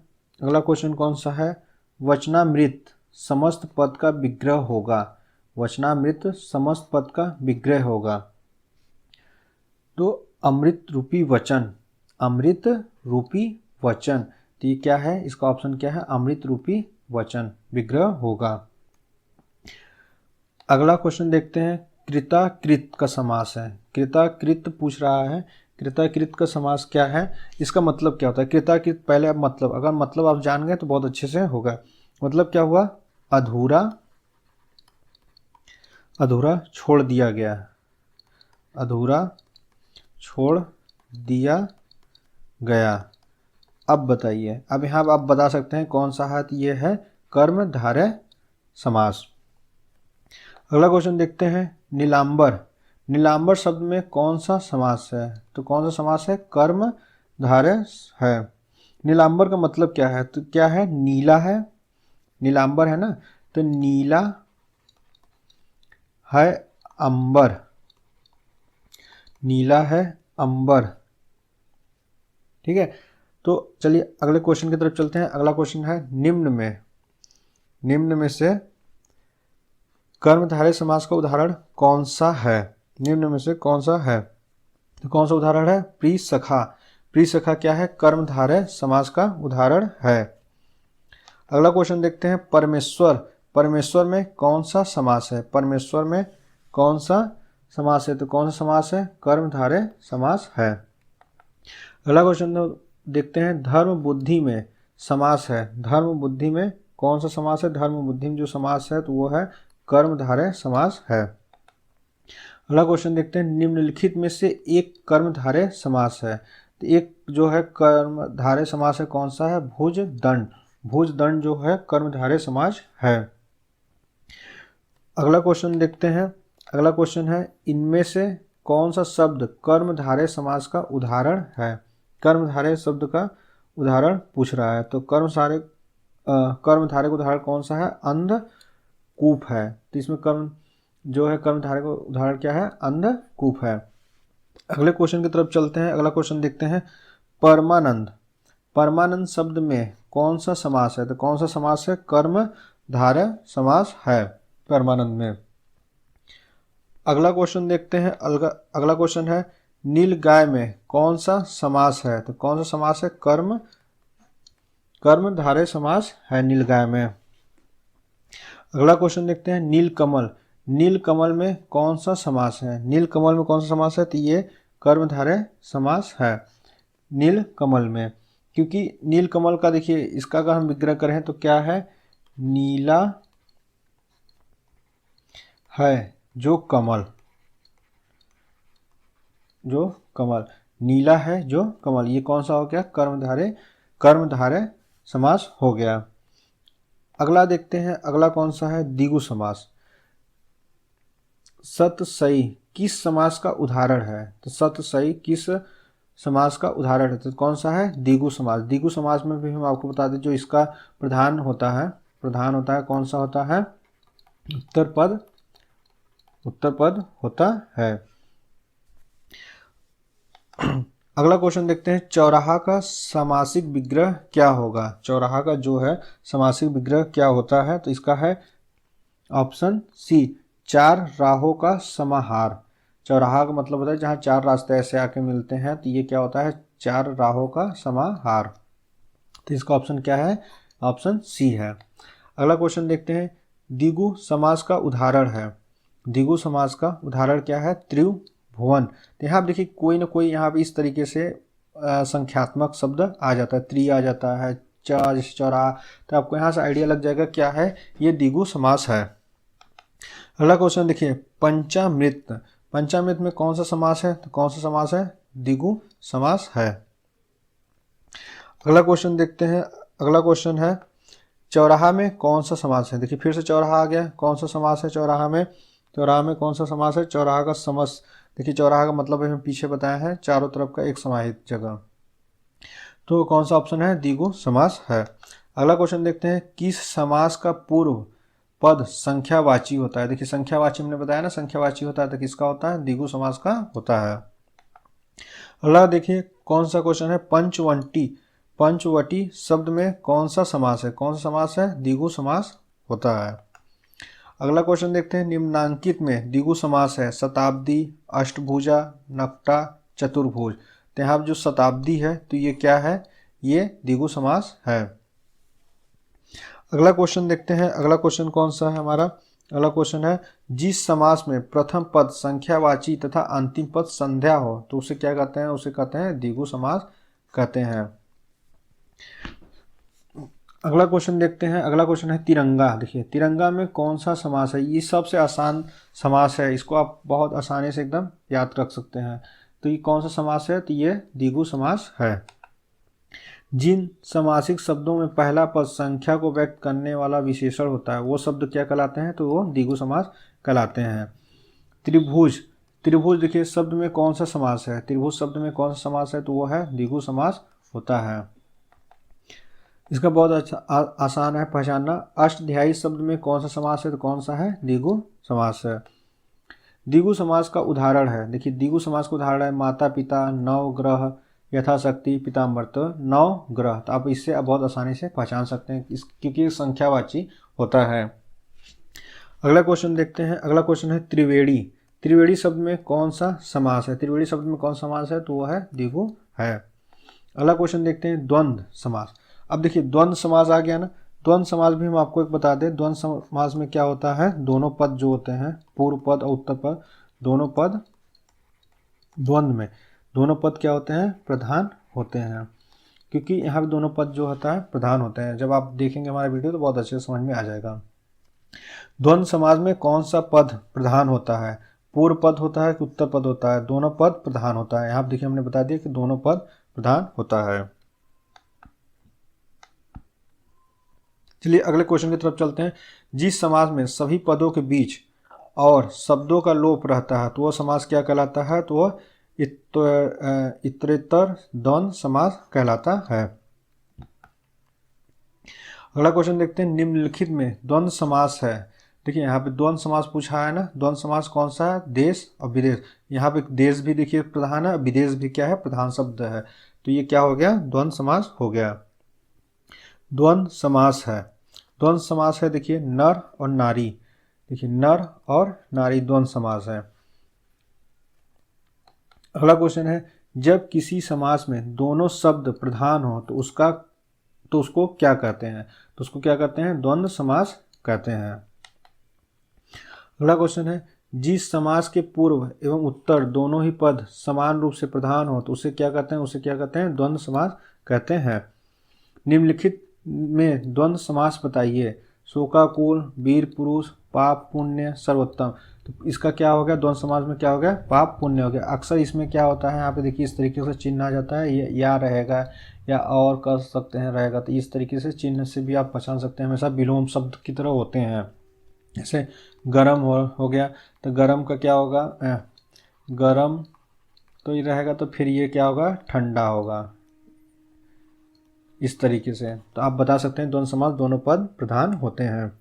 [SPEAKER 1] अगला क्वेश्चन कौन सा है? वचनामृत समस्त पद का विग्रह होगा। वचनामृत समस्त पद का विग्रह होगा। तो अमृत रूपी वचन, अमृत रूपी वचन, तो ये क्या है? इसका ऑप्शन क्या है? अमृत रूपी वचन विग्रह होगा। अगला क्वेश्चन देखते हैं। कृताकृत का समास है। कृताकृत पूछ रहा है। कृताकृत का समास क्या है? इसका मतलब क्या होता है? कृताकृत पहले आप मतलब, अगर मतलब आप जान गए तो बहुत अच्छे से होगा। मतलब क्या हुआ? अधूरा, अधूरा छोड़ दिया गया, अधूरा छोड़ दिया गया। अब बताइए, अब यहाँ आप बता सकते हैं कौन सा है? ये है कर्मधारय समास। अगला क्वेश्चन देखते हैं। नीलांबर, नीलांबर शब्द में कौन सा समास है? तो कौन सा समास है? कर्मधारय है। नीलांबर का मतलब क्या है? तो क्या है? नीला है, नीलांबर है ना, तो नीला है अंबर, नीला है अंबर। ठीक है, तो चलिए अगले क्वेश्चन की तरफ चलते हैं। अगला क्वेश्चन है। निम्न में से कर्मधारय समास का उदाहरण कौन सा है? निम्न में से कौन सा है? तो कौन सा उदाहरण है? प्रिय सखा। प्रिय सखा क्या है? कर्मधारय समास का उदाहरण है। अगला क्वेश्चन देखते हैं। परमेश्वर, परमेश्वर में कौन सा समास है? परमेश्वर में कौन सा समास है? तो कौन सा समास है? कर्मधारय समास है। अगला क्वेश्चन देखते हैं। धर्म बुद्धि में समास है। धर्म बुद्धि में कौन सा समास है? धर्म बुद्धि में जो समास है तो वो है कर्मधारय समास है। अगला क्वेश्चन देखते हैं। निम्नलिखित में से एक कर्मधारय समास है। तो एक जो है कर्मधारय समास है, कौन सा है? भुज दंड, भुज दंड जो है कर्मधारय समास है। अगला क्वेश्चन देखते हैं। अगला क्वेश्चन है। इनमें से कौन सा शब्द कर्मधारय समास का उदाहरण है? कर्मधारय शब्द का उदाहरण पूछ रहा है। तो कर्मधारय का उदाहरण कौन सा है? अंधकूप है। तो इसमें कर्म जो है कर्मधारय का उदाहरण क्या है? अंधकूप है। अगले क्वेश्चन की तरफ चलते हैं। अगला क्वेश्चन देखते हैं। परमानंद, परमानंद शब्द में कौन सा समास है? तो कौन सा समास है? कर्मधारय समास है परमानंद में। अगला क्वेश्चन देखते हैं। अगला क्वेश्चन है। नीलगाय में कौन सा समास है? तो कौन सा समास है? कर्मधारय समास है नीलगाय में। अगला क्वेश्चन देखते हैं। नीलकमल, नीलकमल में कौन सा समास है? नीलकमल में कौन सा समास है? तो ये कर्मधारय समास है नीलकमल में। क्योंकि नीलकमल का देखिए, इसका अगर हम विग्रह करें तो क्या है? नीला है जो कमल, जो कमल, नीला है जो कमल, ये कौन सा हो गया? कर्मधारय समास हो गया। अगला देखते हैं। अगला कौन सा है? द्विगु समास। सतसई किस समास का उदाहरण है? तो सतसई किस समास का उदाहरण है? तो कौन सा है? द्विगु समास। द्विगु समास में भी हम आपको बता दें जो इसका प्रधान होता है, कौन सा होता है? उत्तर पद होता है। अगला क्वेश्चन देखते हैं। चौराहा का समासिक विग्रह क्या होगा? चौराहा का जो है समासिक विग्रह क्या होता है? तो इसका है ऑप्शन सी, चार राहों का समाहार। चौराहा का मतलब होता है जहाँ चार रास्ते ऐसे आके मिलते हैं, तो ये क्या होता है? चार राहों का समाहार। तो इसका ऑप्शन क्या है? ऑप्शन सी है। अगला क्वेश्चन देखते हैं। द्विगु समास का उदाहरण है। द्विगु समास का उदाहरण क्या है? त्रिभुवन। तो यहाँ देखिए कोई ना कोई यहाँ पे इस तरीके से संख्यात्मक शब्द आ जाता है, त्रि आ जाता है, चौराहा, तो आपको यहाँ से आइडिया लग जाएगा क्या है, ये द्विगु समास है। अगला क्वेश्चन देखिए। पंचामृत, पंचामृत में कौन सा समास है? तो कौन सा समास है? द्विगु समास है। अगला क्वेश्चन देखते हैं। अगला क्वेश्चन है। चौराहा में कौन सा समास है? देखिए फिर से चौराहा आ गया, कौन सा समास है चौराहा में? चौराहा में कौन सा समास है? चौराहा का समस, देखिए चौराहा का मतलब हम पीछे बताए हैं, चारों तरफ का एक समाहित जगह। तो कौन सा ऑप्शन है? द्विगु समास है। अगला क्वेश्चन देखते हैं, किस समास का पूर्व पद संख्यावाची होता है? देखिए संख्यावाची हमने बताया ना, संख्यावाची होता है, तो किसका होता है? द्विगु समास का होता है। अगला देखिए कौन सा क्वेश्चन है, पंचवटी, पंचवटी शब्द में कौन सा समास है? कौन सा समास है? द्विगु समास होता है। अगला क्वेश्चन देखते हैं, निम्नांकित में द्विगु समास है शताब्दी, अष्टभुजा, नक्टा, चतुर्भुज। तो यहाँ जो शताब्दी है तो ये क्या है? ये द्विगु समास है। अगला क्वेश्चन देखते हैं, अगला क्वेश्चन कौन सा है हमारा? अगला क्वेश्चन है, जिस समास में प्रथम पद संख्यावाची तथा अंतिम पद संध्या हो तो उसे क्या कहते हैं? उसे कहते हैं द्विगु समास कहते हैं। अगला क्वेश्चन देखते हैं, अगला क्वेश्चन है तिरंगा। देखिए तिरंगा में कौन सा समास है? ये सबसे आसान समास है, इसको आप बहुत आसानी से एकदम याद रख सकते हैं। तो ये कौन सा समास है? तो ये द्विगु समास है। जिन समासिक शब्दों में पहला पद संख्या को व्यक्त करने वाला विशेषण होता है वो शब्द क्या कहलाते हैं? तो वो द्विगु समास कहलाते हैं। त्रिभुज, त्रिभुज देखिए शब्द में कौन सा समास है? त्रिभुज शब्द में कौन सा समास है? तो वो है द्विगु समास होता है। इसका बहुत अच्छा आसान है पहचानना। अष्टध्यायी शब्द में कौन सा समास है? तो कौन सा है? द्विगु समास है। द्विगु समास का उदाहरण है, देखिए द्विगु समास का उदाहरण है माता पिता, नवग्रह, यथाशक्ति, पिताम्बर्त। नौ ग्रह, तो आप इससे बहुत आसानी से पहचान सकते हैं क्योंकि संख्यावाची होता है। अगला क्वेश्चन देखते हैं, अगला क्वेश्चन है त्रिवेणी। त्रिवेणी शब्द में कौन सा समास है? त्रिवेणी शब्द में कौन सा समास है? तो वो है द्विगु है। अगला क्वेश्चन देखते हैं द्वंद्व समास। अब देखिए द्वंद्व समास आ गया ना, द्वंद्व समास भी हम आपको एक बता दें। द्वंद्व समास में क्या होता है? दोनों पद जो होते हैं, पूर्व पद और उत्तर पद, दोनों पद द्वंद्व में दोनों पद क्या होते हैं? प्रधान होते हैं, क्योंकि यहाँ पे दोनों पद जो होता है प्रधान होते हैं। जब आप देखेंगे हमारा वीडियो तो बहुत अच्छे से समझ में आ जाएगा। द्वंद्व समास में कौन सा पद प्रधान होता है? पूर्व पद होता है कि उत्तर पद होता है? दोनों पद प्रधान होता है। यहाँ देखिए हमने बता दिया कि दोनों पद प्रधान होता है। चलिए अगले क्वेश्चन की तरफ चलते हैं। जिस समास में सभी पदों के बीच और शब्दों का लोप रहता है तो वह समास क्या कहलाता है? तो वह इतरेतर द्वंद्व समास कहलाता है। अगला क्वेश्चन देखते हैं, निम्नलिखित में द्वंद्व समास है। देखिए यहाँ पे द्वंद्व समास पूछा है ना, द्वंद्व समास कौन सा है? देश और विदेश। यहाँ पे देश भी देखिए प्रधान है, विदेश भी क्या है? प्रधान शब्द है। तो ये क्या हो गया? द्वंद्व समास हो गया। द्वंद्व समास है, द्वंद्व समास है देखिए नर और नारी। देखिए नर और नारी द्वंद्व समास है। अगला क्वेश्चन है, जब किसी समास में दोनों शब्द प्रधान हो तो उसको क्या कहते हैं? तो उसको क्या कहते हैं? द्वंद्व समास कहते हैं। अगला क्वेश्चन है, जिस समास के पूर्व एवं उत्तर दोनों ही पद समान रूप से प्रधान हो तो उसे क्या कहते हैं? उसे क्या कहते हैं? द्वंद्व समास कहते हैं। निम्नलिखित में द्वंद्व समास बताइए। शोकाकुल, वीर पुरुष, पाप पुण्य, सर्वोत्तम। तो इसका क्या हो गया? द्वंद्व समास में क्या हो गया? पाप पुण्य हो गया। अक्सर इसमें क्या होता है, यहाँ पे देखिए इस तरीके से चिन्ह आ जाता है, ये या रहेगा या और कर सकते हैं रहेगा। तो इस तरीके से चिन्ह से भी आप पहचान सकते हैं, हमेशा विलोम शब्द की तरह होते हैं। जैसे गरम हो गया, तो गरम का क्या होगा? गरम तो ये रहेगा, तो फिर ये क्या होगा? ठंडा होगा। इस तरीके से तो आप बता सकते हैं द्वंद्व समास दोनों पद प्रधान होते हैं।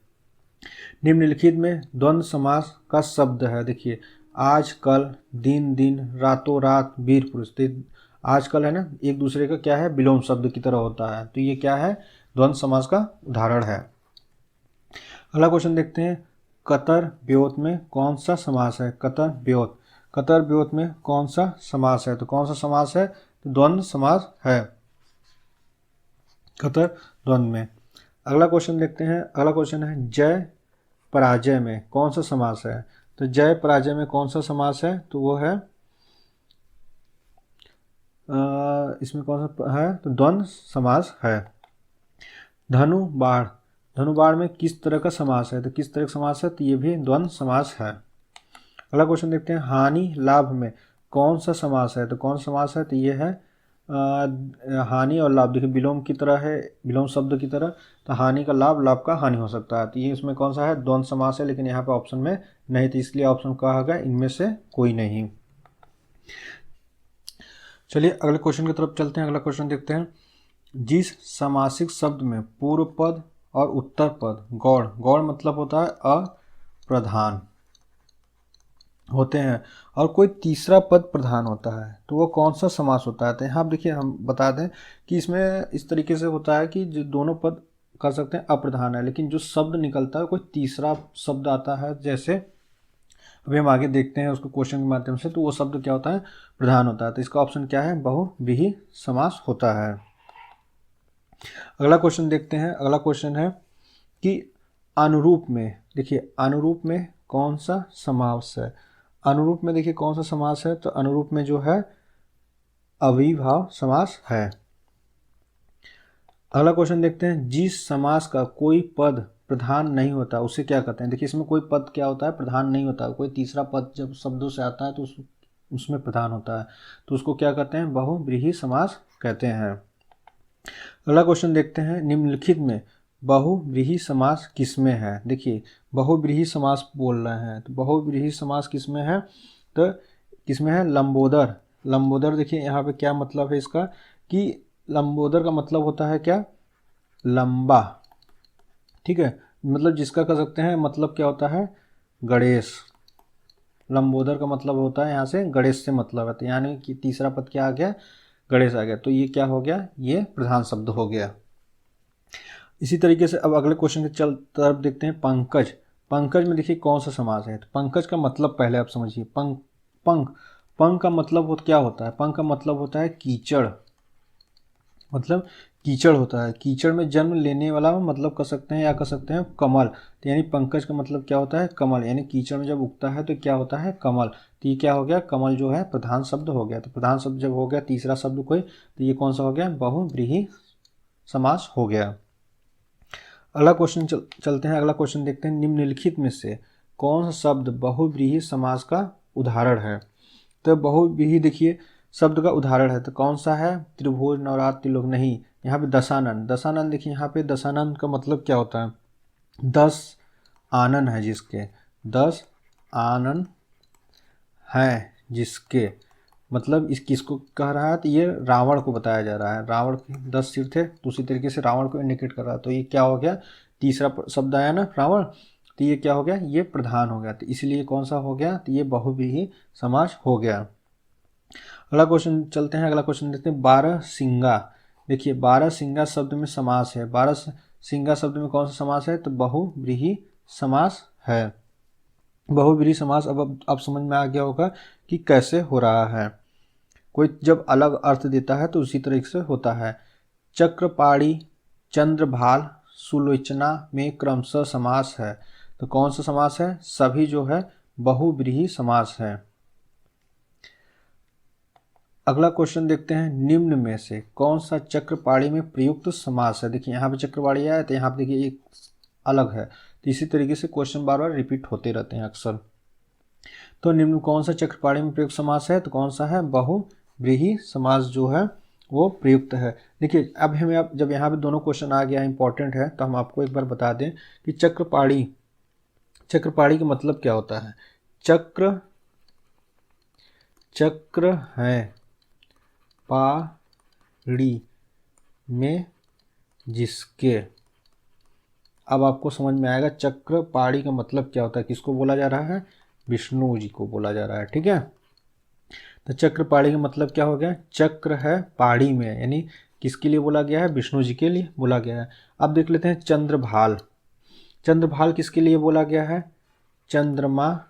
[SPEAKER 1] निम्नलिखित में द्वंद्व समास का शब्द है, देखिए आज कल, दिन दिन, रातों रात, वीर पुरुष। आजकल है ना, एक दूसरे का क्या है? विलोम शब्द की तरह होता है। तो ये क्या है? द्वंद्व समास का उदाहरण है। अगला क्वेश्चन देखते हैं, कतर व्योत में कौन सा समास है? कतर व्योत, कतर व्योत में कौन सा समास है? तो कौन सा समास है? तो द्वंद्व समास है कतर द्वंद्व में। अगला क्वेश्चन देखते हैं, अगला क्वेश्चन है, जय पराजय में कौन सा समास है? तो जय पराजय में कौन सा समास है? तो वो है इसमें कौन सा है? तो द्वंद्व समास है। धनु बाढ़, धनु बाढ़ में किस तरह का समास है? तो किस तरह का समास है? तो ये भी द्वंद्व समास है। अगला क्वेश्चन देखते हैं, हानि लाभ में कौन सा समास है? तो कौन सा समास है? तो ये है हानि और लाभ, देखिए विलोम की तरह है, विलोम शब्द की तरह, तो हानि का लाभ, लाभ का हानि हो सकता है। तो ये इसमें कौन सा है, द्वंद्व समास है, लेकिन यहाँ पे ऑप्शन में नहीं, तो इसलिए ऑप्शन कहा गया इनमें से कोई नहीं। चलिए अगले क्वेश्चन की तरफ चलते हैं। अगला क्वेश्चन देखते हैं, जिस समासिक शब्द में पूर्व पद और उत्तर पद गौड़, गौड़ मतलब होता है अप्रधान होते हैं, और कोई तीसरा पद प्रधान होता है, तो वो कौन सा समास होता है। तो यहाँ देखिए हम बता दें कि इसमें इस तरीके से होता है कि जो दोनों पद कर सकते हैं अप्रधान है, लेकिन जो शब्द निकलता है कोई तीसरा शब्द आता है, जैसे अभी हम आगे देखते हैं उसको क्वेश्चन के माध्यम से, तो वो शब्द क्या होता है, प्रधान होता है। तो इसका ऑप्शन क्या है, बहुव्रीहि समास होता है। अगला क्वेश्चन देखते हैं। अगला क्वेश्चन है कि अनुरूप में, देखिए अनुरूप में कौन सा समास है। अनुरूप में देखिए कौन सा समास है, तो अनुरूप में जो है अविभाव समास है। अगला क्वेश्चन देखते हैं, जिस समास का कोई पद प्रधान नहीं होता उसे क्या कहते हैं। देखिए इसमें कोई पद क्या होता है, प्रधान नहीं होता, कोई तीसरा पद जब शब्दों से आता है तो उसमें प्रधान होता है, तो उसको क्या कहते हैं, बहुव्रीहि समास कहते हैं। अगला क्वेश्चन देखते हैं, निम्नलिखित में बहुव्रीहि समास किसमें है। देखिए बहुव्रीहि समास बोल रहे हैं, तो बहुव्रीहि समास किसमें है, तो किसमें है, लंबोदर। लंबोदर देखिए यहाँ पे क्या मतलब है इसका, कि लंबोदर का मतलब होता है क्या, लंबा, ठीक है, मतलब जिसका कह सकते हैं मतलब क्या होता है, गणेश। लंबोदर का मतलब होता है यहाँ से गणेश से मतलब है, तो यानी कि तीसरा पद क्या आ गया, गणेश आ गया, तो ये क्या हो गया, ये प्रधान शब्द हो गया। इसी तरीके से अब अगले क्वेश्चन के तरफ देखते हैं, पंकज। पंकज में देखिए कौन सा समास है, तो पंकज का मतलब पहले आप समझिए, पंख, पंख, पंख का मतलब क्या होता है, पंख का मतलब होता है कीचड़, मतलब कीचड़ होता है, कीचड़ में जन्म लेने वाला मतलब कर सकते हैं, या कर सकते हैं कमल, तो यानी पंकज का मतलब क्या होता है, कमल, यानी कीचड़ में जब उगता है तो क्या होता है, कमल, तो ये क्या हो गया, कमल जो है प्रधान शब्द हो गया। तो प्रधान शब्द जब हो गया तीसरा शब्द कोई, तो ये कौन सा हो गया, बहुव्रीहि समास हो गया। अगला क्वेश्चन चलते हैं। अगला क्वेश्चन देखते हैं, निम्नलिखित में से कौन सा शब्द बहुव्रीहि समास का उदाहरण है। तो बहुव्रीहि देखिए शब्द का उदाहरण है, तो कौन सा है, त्रिभुज, नवरात्र, त्रिलोक, नहीं, यहाँ पे दशानन। दशानन देखिए यहाँ पे दशानन का मतलब क्या होता है, 10 आनन है जिसके, 10 आनन है जिसके, मतलब इस किसको कह रहा है, तो ये रावण को बताया जा रहा है, रावण के 10 सिर थे, तो उसी तरीके से रावण को इंडिकेट कर रहा है, तो ये क्या हो गया, तीसरा शब्द आया ना रावण, तो ये क्या हो गया, ये प्रधान हो गया, तो इसलिए कौन सा हो गया, तो ये बहुव्रीहि समास हो गया। अगला क्वेश्चन चलते हैं। अगला क्वेश्चन देखते हैं, 12 सिंगा। देखिए 12 सिंगा शब्द में समास है, 12 सिंगा शब्द में कौन सा समास है, तो बहुव्रीहि समास है। बहुव्रीहि समास अब समझ में आ गया होगा कि कैसे हो रहा है, कोई जब अलग अर्थ देता है तो उसी तरीके से होता है। चक्रपाणी, चंद्रभाल, सुलोचना में क्रमशः समास है, तो कौन सा समास है, सभी जो है बहुव्रीहि समास है। अगला क्वेश्चन देखते हैं, निम्न में से कौन सा चक्रपाणी में प्रयुक्त समास है। देखिए यहाँ पे चक्रपाणी आया, तो यहाँ पे देखिए एक अलग है, तो इसी तरीके से क्वेश्चन बार बार रिपीट होते रहते हैं अक्सर। तो निम्न कौन सा चक्रपाणी में प्रयुक्त समास है, तो कौन सा है, बहुव्रीहि समास जो है वो प्रयुक्त है। देखिए अब हमें जब यहाँ पे दोनों क्वेश्चन आ गया इंपॉर्टेंट है, तो हम आपको एक बार बता दें कि चक्रपाणी, चक्रपाणी का मतलब क्या होता है, चक्र, चक्र है पाड़ी में जिसके, अब आपको समझ में आएगा चक्र पाड़ी का मतलब क्या होता है, किसको बोला जा रहा है, विष्णु जी को बोला जा रहा है, ठीक है। तो चक्र पाड़ी का मतलब क्या हो गया, चक्र है पाड़ी में, यानी किसके लिए बोला गया है, विष्णु जी के लिए बोला गया है। अब देख लेते हैं चंद्रभाल। चंद्रभाल किसके लिए बोला गया है, चंद्रमा,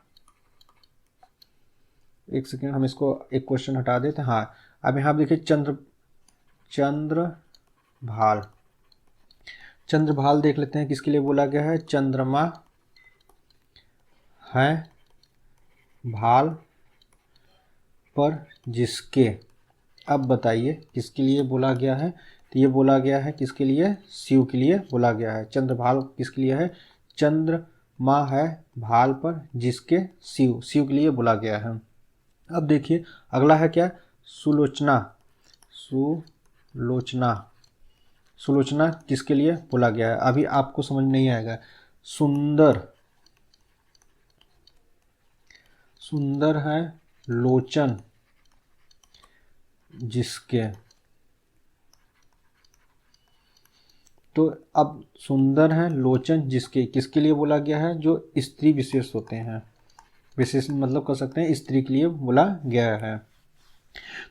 [SPEAKER 1] एक सेकेंड हम इसको एक क्वेश्चन हटा देते हैं, हाँ अब यहाँ देखिए चंद्रभाल, चंद्रभाल देख लेते हैं किसके लिए बोला गया है, चंद्रमा है भाल पर जिसके, अब बताइए किसके लिए बोला गया है, तो ये बोला गया है किसके लिए, शिव के लिए बोला गया है। चंद्रभाल किसके लिए है, चंद्रमा है भाल पर जिसके, शिव, शिव के लिए बोला गया है। अब देखिए अगला है क्या, सुलोचना। सुलोचना। सुलोचना किसके लिए बोला गया है? अभी आपको समझ नहीं आएगा। सुंदर, सुंदर है लोचन जिसके। तो अब सुंदर है लोचन जिसके किसके लिए बोला गया है? जो स्त्री विशेष होते हैं, विशेष मतलब कर सकते हैं स्त्री के लिए बोला गया है।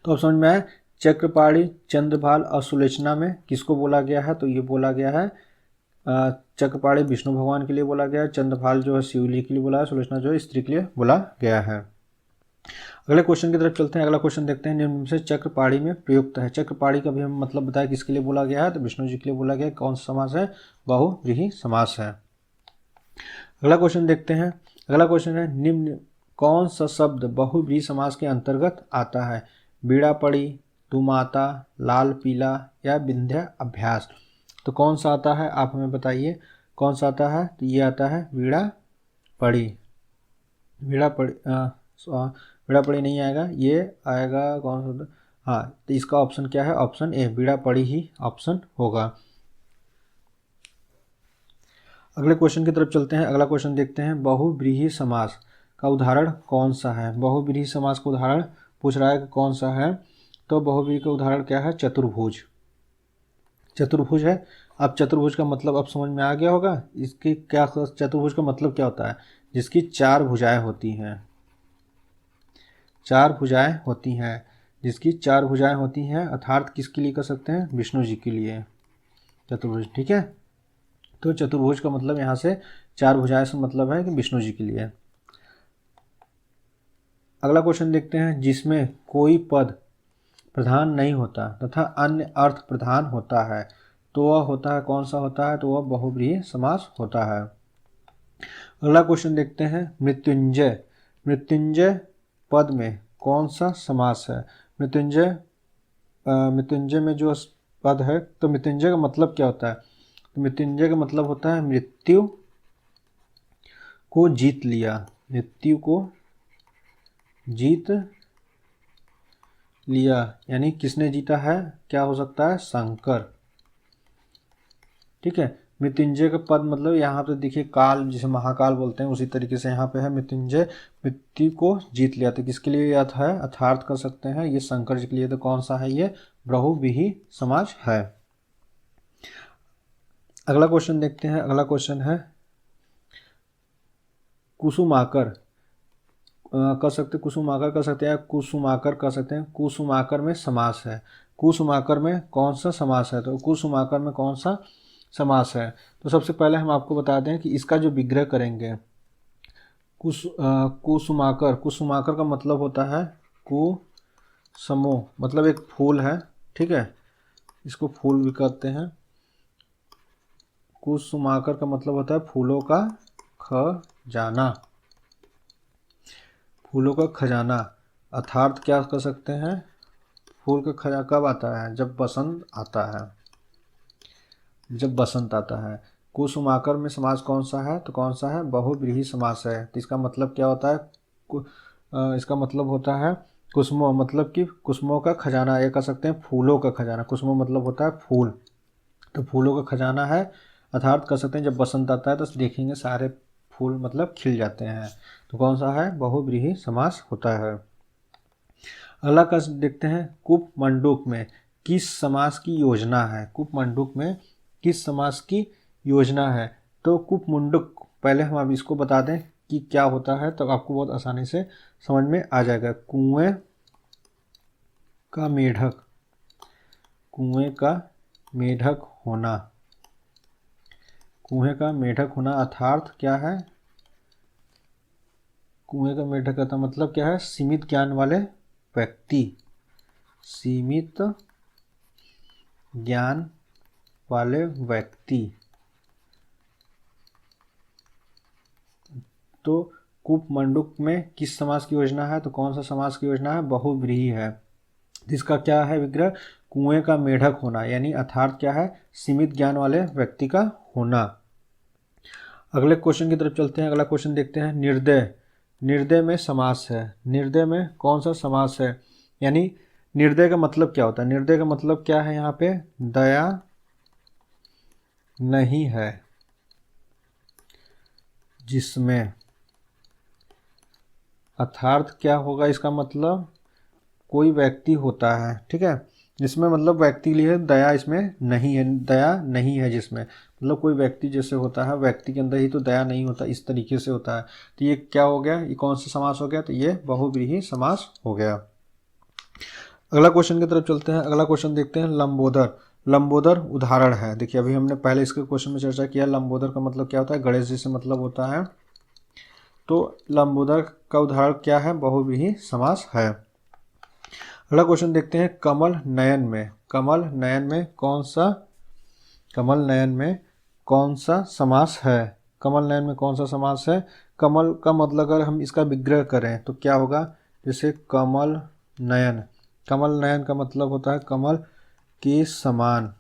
[SPEAKER 1] तो अब समझ में आया। चक्रपाणी, चंद्रभाल और सुलोचना में किसको बोला गया है? तो ये बोला गया है चक्रपाणी विष्णु भगवान के लिए बोला गया है, चंद्रभाल जो है शिवलिंग के लिए बोला है, सुलोचना जो है स्त्री के लिए बोला गया है। अगले क्वेश्चन की तरफ चलते हैं। अगला क्वेश्चन देखते हैं, निम्न में से चक्रपाणी में प्रयुक्त है। चक्रपाणी का भी हम मतलब बताया किसके लिए बोला गया है? तो विष्णु जी के लिए बोला गया है। कौन सा समास है? बहुव्रीहि समास है। अगला क्वेश्चन देखते हैं। अगला क्वेश्चन है, निम्न कौन सा शब्द बहुव्रीहि समास के अंतर्गत आता है? बीड़ा पड़ी, तुम आता, लाल पीला या विंध्य अभ्यास। तो कौन सा आता है आप हमें बताइए, कौन सा आता है? तो ये आता है बीड़ा पड़ी। बीड़ा पड़ी बीड़ा पड़ी नहीं आएगा, ये आएगा कौन सा? हाँ, तो इसका ऑप्शन क्या है? ऑप्शन ए, बीड़ा पड़ी ही ऑप्शन होगा। अगले क्वेश्चन की तरफ चलते हैं। अगला क्वेश्चन देखते हैं, बहुव्रीहि समास का उदाहरण कौन सा है? बहुव्रीहि समास का उदाहरण पूछ रहा है कि कौन सा है? तो बहुव्रीहि का उदाहरण क्या है? चतुर्भुज। चतुर्भुज है। अब चतुर्भुज का मतलब अब समझ में आ गया होगा। इसकी क्या, चतुर्भुज का मतलब क्या होता है? जिसकी चार भुजाएं होती हैं, चार भुजाएं होती हैं, जिसकी चार भुजाएं होती हैं, अर्थात किसके लिए कर सकते हैं? विष्णु जी के लिए चतुर्भुज। ठीक है, तो चतुर्भुज का मतलब यहाँ से चार भुजाएं से मतलब है कि विष्णु जी के लिए। अगला क्वेश्चन देखते हैं, जिसमें कोई पद प्रधान नहीं होता तथा अन्य अर्थ प्रधान होता है तो वह होता है, कौन सा होता है? तो वह बहुव्रीहि समास होता है। अगला क्वेश्चन देखते हैं, मृत्युंजय। मृत्युंजय पद में कौन सा समास है? मृत्युंजय मृत्युंजय में जो पद है, तो मृत्युंजय का मतलब क्या होता है? तो मृत्युंजय का मतलब होता है मृत्यु को जीत लिया, मृत्यु को जीत लिया। यानी किसने जीता है? क्या हो सकता है? शंकर। ठीक है, मृत्युंजय का पद मतलब यहाँ पे देखिए काल, जिसे महाकाल बोलते हैं, उसी तरीके से यहाँ पे है मृत्युंजय, मृत्यु को जीत लिया। तो किसके लिए यह है? अर्थार्थ कर सकते हैं, ये शंकर जी के लिए। तो कौन सा है? ये बहुव्रीहि समास है। अगला क्वेश्चन देखते हैं। अगला क्वेश्चन है, कुसुमाकर कर सकते, कुसुमाकर कर सकते हैं, कुसुमाकर कर सकते हैं। कुसुमाकर में समास है। कुसुमाकर में कौन सा समास है? तो कुसुमाकर में कौन सा समास है? तो सबसे पहले हम आपको बता दें कि इसका जो विग्रह करेंगे, कुसुमाकर, कुसुमाकर का मतलब होता है कुसुमो, मतलब एक फूल है। ठीक है, इसको फूल भी कहते हैं। कुसुमाकर का मतलब होता है फूलों का खजाना, फूलों का खजाना। अर्थात क्या कर सकते हैं? फूल का खजाना कब आता है? जब बसंत आता है, जब बसंत आता है। कुसुमाकर में समास कौन सा है? तो कौन सा है? बहुव्रीहि समास है। तो इसका मतलब क्या होता है? इसका मतलब होता है कुसुमो, मतलब कि कुसुमों का खजाना, ये कह सकते हैं फूलों का खजाना। कुसुमो मतलब होता है फूल, तो फूलों का खजाना है। अर्थात कर सकते हैं जब बसंत आता है तो देखेंगे सारे फूल मतलब खिल जाते हैं। तो कौन सा है? बहुव्रीहि समास होता है। अगला का देखते हैं, कुपमंडूक में किस समास की योजना है? कुपमंडूक में किस समास की योजना है? तो कुपमुंडुक, पहले हम अब इसको बता दें कि क्या होता है, तो आपको बहुत आसानी से समझ में आ जाएगा। कुएं का मेढक, कुएं का मेढक होना, कुएं का मेढक होना अर्थात क्या है? कुएं का मेढक का मतलब क्या है? सीमित ज्ञान वाले व्यक्ति, सीमित ज्ञान वाले व्यक्ति। तो कुपमंडूक में किस समास की योजना है? तो कौन सा समास की योजना है? बहुव्रीहि है। जिसका क्या है विग्रह? कुएं का मेढक होना, यानी अर्थात क्या है? सीमित ज्ञान वाले व्यक्ति का होना। अगले क्वेश्चन की तरफ चलते हैं। अगला क्वेश्चन देखते हैं, निर्दय। निर्दय में समास है। निर्दय में कौन सा समास है? यानी निर्दय का मतलब क्या होता है? निर्दय का मतलब क्या है? यहाँ पे दया नहीं है जिसमें, अर्थात क्या होगा इसका मतलब? कोई व्यक्ति होता है, ठीक है, जिसमें मतलब व्यक्ति लिए दया इसमें नहीं है, दया नहीं है जिसमें, मतलब कोई व्यक्ति जैसे होता है, व्यक्ति के अंदर ही तो दया नहीं होता, इस तरीके से होता है। तो ये क्या हो गया? ये कौन सा समास हो गया? तो ये बहुव्रीहि समास हो गया। अगला क्वेश्चन की तरफ चलते हैं। अगला क्वेश्चन देखते हैं, लंबोदर। लंबोदर उदाहरण है। देखिए अभी हमने पहले इसके क्वेश्चन में चर्चा किया, लंबोदर का मतलब क्या होता है? गणेश जी से मतलब होता है। तो लंबोदर का उदाहरण क्या है? बहुव्रीहि समास है। अगला क्वेश्चन देखते हैं, कमल नयन में। कमल नयन में कौन सा, कमल नयन में कौन सा समास है? कमल नयन में कौन सा समास है? कमल का मतलब अगर हम इसका विग्रह करें तो क्या होगा? जैसे कमल नयन, कमल नयन का मतलब होता है कमल के समान,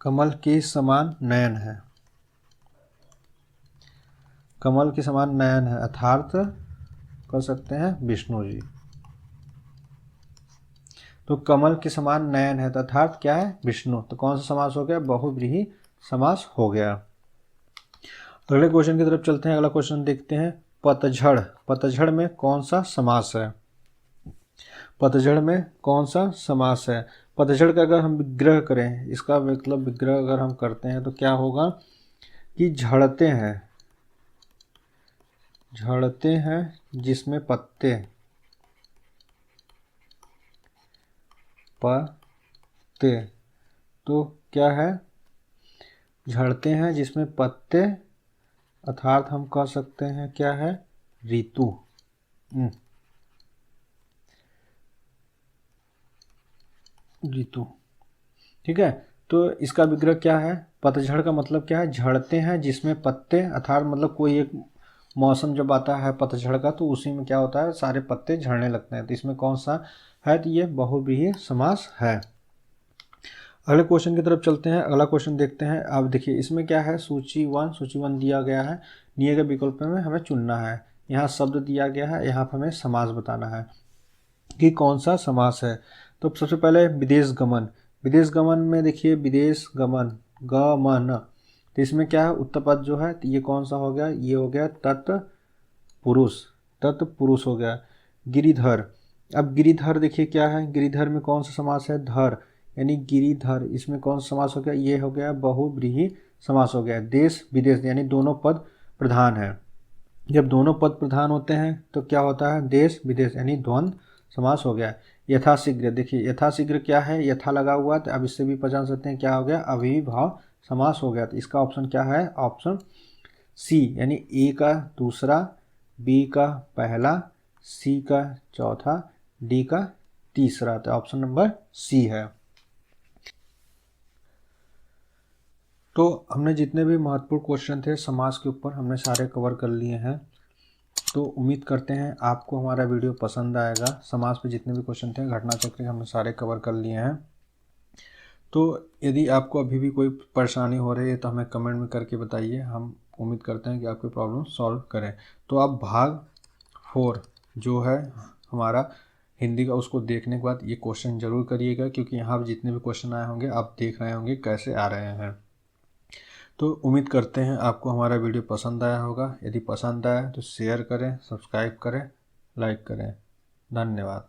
[SPEAKER 1] कमल के समान नयन है, कमल के समान नयन है, अर्थात कर सकते हैं विष्णु जी। तो कमल के समान नयन है, अर्थात क्या है? विष्णु। तो कौन सा समास हो गया? बहुव्रीहि समास हो गया। अगले क्वेश्चन की तरफ चलते हैं। अगला क्वेश्चन देखते हैं, पतझड़। पतझड़ में कौन सा समास है? पतझड़ में कौन सा समास है? पतझड़ का अगर हम विग्रह करें, इसका मतलब विग्रह अगर हम करते हैं तो क्या होगा कि झड़ते हैं, झड़ते हैं जिसमें पत्ते, पत्ते, तो क्या है? झड़ते हैं जिसमें पत्ते, अर्थात हम कह सकते हैं क्या है? ऋतु। ऋतु, ठीक है। तो इसका विग्रह क्या है? पतझड़ का मतलब क्या है? झड़ते हैं जिसमें पत्ते, अर्थात मतलब कोई एक मौसम जब आता है पतझड़ का तो उसी में क्या होता है? सारे पत्ते झड़ने लगते हैं। तो इसमें कौन सा है? तो ये बहुव्रीहि समास है। अगले क्वेश्चन की तरफ चलते हैं। अगला क्वेश्चन देखते हैं। अब देखिए इसमें क्या है? सूची वन दिया गया है, दिए गए विकल्प में हमें चुनना है। यहाँ शब्द दिया गया है, यहाँ पर हमें समास बताना है कि कौन सा समास है। तो सबसे पहले विदेश गमन। विदेश गमन में देखिए विदेश गमन, गमन, तो इसमें क्या है? उत्तरपद जो है तो ये कौन सा हो गया? ये हो गया तत्पुरुष, तत्पुरुष हो गया। गिरिधर, अब गिरिधर देखिए क्या है? गिरिधर में कौन सा समास है? धर, यानी गिरिधर, इसमें कौन सा समास हो गया? ये हो गया बहुव्रीहि समास हो गया। देश विदेश यानी दोनों पद प्रधान है। जब दोनों पद प्रधान होते हैं तो क्या होता है? देश विदेश यानी द्वंद्व समास हो गया। यथाशीघ्र, देखिए यथाशीघ्र क्या है? यथा लगा हुआ, तो अब इससे भी पहचान सकते हैं क्या हो गया? अविभाव समास हो गया। तो इसका ऑप्शन क्या है? ऑप्शन सी, यानी ए का दूसरा, बी का पहला, सी का चौथा, डी का तीसरा। तो ऑप्शन नंबर सी है। तो हमने जितने भी महत्वपूर्ण क्वेश्चन थे समास के ऊपर हमने सारे कवर कर लिए हैं। तो उम्मीद करते हैं आपको हमारा वीडियो पसंद आएगा। समास पे जितने भी क्वेश्चन थे, घटना चक्र हमने सारे कवर कर लिए हैं। तो यदि आपको अभी भी कोई परेशानी हो रही है तो हमें कमेंट में करके बताइए, हम उम्मीद करते हैं कि आपकी प्रॉब्लम सॉल्व करें। तो आप भाग 4 जो है हमारा हिंदी का, उसको देखने के बाद ये क्वेश्चन ज़रूर करिएगा, क्योंकि यहाँ पर जितने भी क्वेश्चन आए होंगे आप देख रहे होंगे कैसे आ रहे हैं। तो उम्मीद करते हैं आपको हमारा वीडियो पसंद आया होगा। यदि पसंद आया तो शेयर करें, सब्सक्राइब करें, लाइक करें। धन्यवाद।